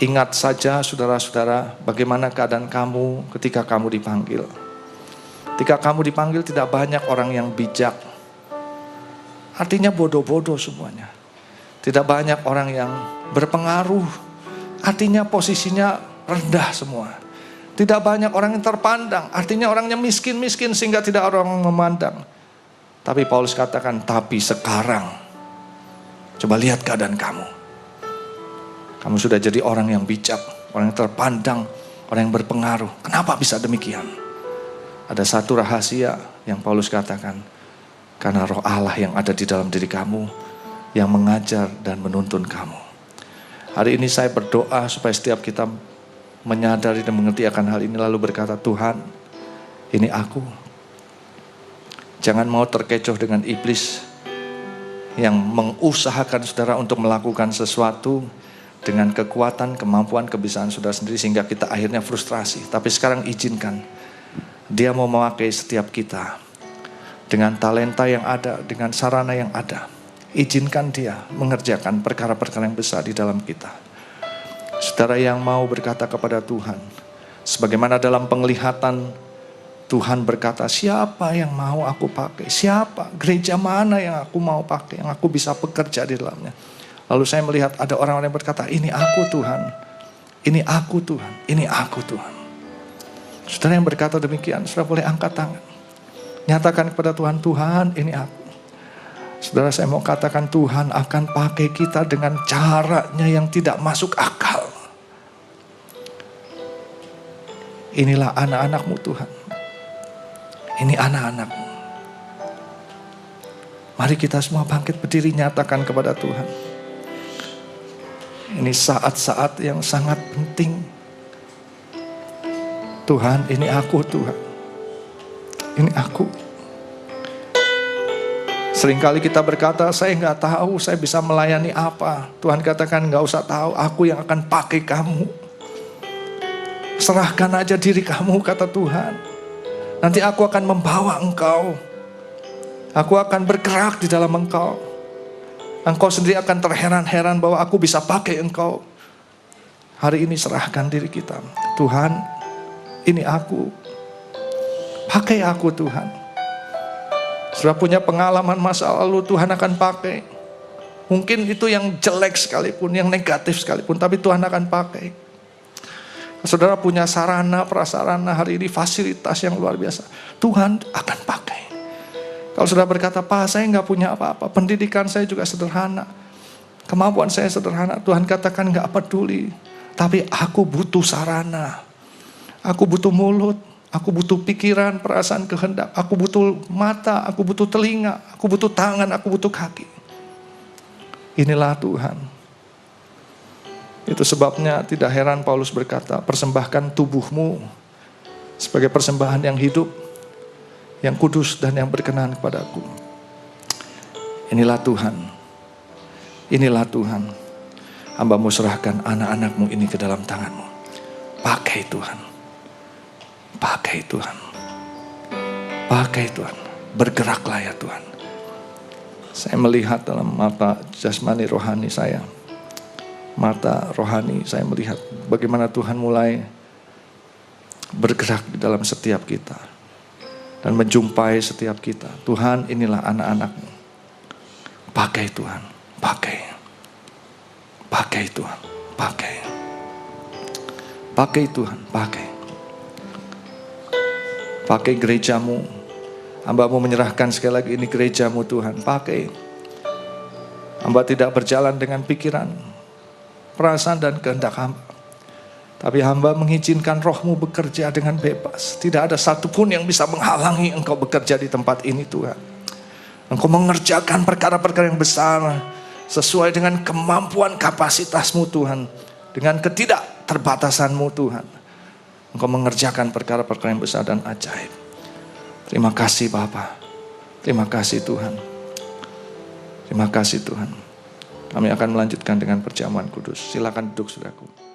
ingat saja saudara-saudara bagaimana keadaan kamu ketika kamu dipanggil. Ketika kamu dipanggil tidak banyak orang yang bijak. Artinya bodoh-bodoh semuanya. Tidak banyak orang yang berpengaruh. Artinya posisinya rendah semua. Tidak banyak orang yang terpandang. Artinya orangnya miskin-miskin sehingga tidak orang memandang. Tapi Paulus katakan, tapi sekarang coba lihat keadaan kamu. Kamu sudah jadi orang yang bijak, orang yang terpandang, orang yang berpengaruh. Kenapa bisa demikian? Ada satu rahasia yang Paulus katakan. Karena Roh Allah yang ada di dalam diri kamu yang mengajar dan menuntun kamu. Hari ini saya berdoa supaya setiap kita menyadari dan mengerti akan hal ini lalu berkata, Tuhan, ini aku. Jangan mau terkecoh dengan iblis yang mengusahakan saudara untuk melakukan sesuatu dengan kekuatan, kemampuan, kebiasaan saudara sendiri sehingga kita akhirnya frustrasi. Tapi sekarang izinkan dia mau memakai setiap kita dengan talenta yang ada, dengan sarana yang ada. Izinkan dia mengerjakan perkara-perkara yang besar di dalam kita. Saudara yang mau berkata kepada Tuhan, sebagaimana dalam penglihatan Tuhan berkata, siapa yang mau aku pakai? Siapa? Gereja mana yang aku mau pakai? Yang aku bisa bekerja di dalamnya? Lalu saya melihat ada orang-orang yang berkata, ini aku Tuhan. Ini aku Tuhan. Ini aku Tuhan. Saudara yang berkata demikian, saudara boleh angkat tangan. Nyatakan kepada Tuhan, Tuhan ini aku. Saudara, saya mau katakan Tuhan akan pakai kita dengan caranya yang tidak masuk akal. Inilah anak-anakmu Tuhan. Ini anak-anakmu. Mari kita semua bangkit berdiri, nyatakan kepada Tuhan. Ini saat-saat yang sangat penting. Tuhan, ini aku Tuhan. Ini aku. Seringkali kita berkata, saya nggak tahu saya bisa melayani apa. Tuhan katakan, nggak usah tahu, aku yang akan pakai kamu. Serahkan aja diri kamu, kata Tuhan. Nanti aku akan membawa engkau. Aku akan bergerak di dalam engkau. Engkau sendiri akan terheran-heran bahwa aku bisa pakai engkau. Hari ini serahkan diri kita. Tuhan, ini aku. Pakai aku Tuhan. Sudah punya pengalaman masa lalu, Tuhan akan pakai. Mungkin itu yang jelek sekalipun, yang negatif sekalipun, tapi Tuhan akan pakai. Saudara punya sarana, prasarana hari ini, fasilitas yang luar biasa. Tuhan akan pakai. Kalau sudah berkata, Pak, saya nggak punya apa-apa, pendidikan saya juga sederhana, kemampuan saya sederhana, Tuhan katakan nggak peduli, tapi aku butuh sarana, aku butuh mulut, aku butuh pikiran, perasaan, kehendak, aku butuh mata, aku butuh telinga, aku butuh tangan, aku butuh kaki. Inilah Tuhan. Itu sebabnya tidak heran Paulus berkata, persembahkan tubuhmu sebagai persembahan yang hidup, yang kudus dan yang berkenan kepadaku. Inilah Tuhan. Inilah Tuhan. Hamba-Mu serahkan anak-anak-Mu ini ke dalam tangan-Mu. Pakai Tuhan. Pakai Tuhan. Pakai Tuhan. Bergeraklah ya Tuhan. Saya melihat dalam mata jasmani rohani saya. Mata rohani saya melihat bagaimana Tuhan mulai bergerak di dalam setiap kita. Dan menjumpai setiap kita. Tuhan, inilah anak-anak-Mu. Pakai Tuhan. Pakai. Pakai Tuhan. Pakai. Pakai Tuhan. Pakai. Pakai gereja-Mu. Hamba-Mu menyerahkan sekali lagi, ini gereja-Mu Tuhan. Pakai. Hamba tidak berjalan dengan pikiran, perasaan dan kehendak hamba. Tapi hamba mengizinkan Roh-Mu bekerja dengan bebas. Tidak ada satupun yang bisa menghalangi Engkau bekerja di tempat ini Tuhan. Engkau mengerjakan perkara-perkara yang besar sesuai dengan kemampuan kapasitas-Mu Tuhan. Dengan ketidakterbatasan-Mu Tuhan. Engkau mengerjakan perkara-perkara yang besar dan ajaib. Terima kasih Bapa. Terima kasih Tuhan. Terima kasih Tuhan. Kami akan melanjutkan dengan perjamuan kudus. Silakan duduk saudaraku.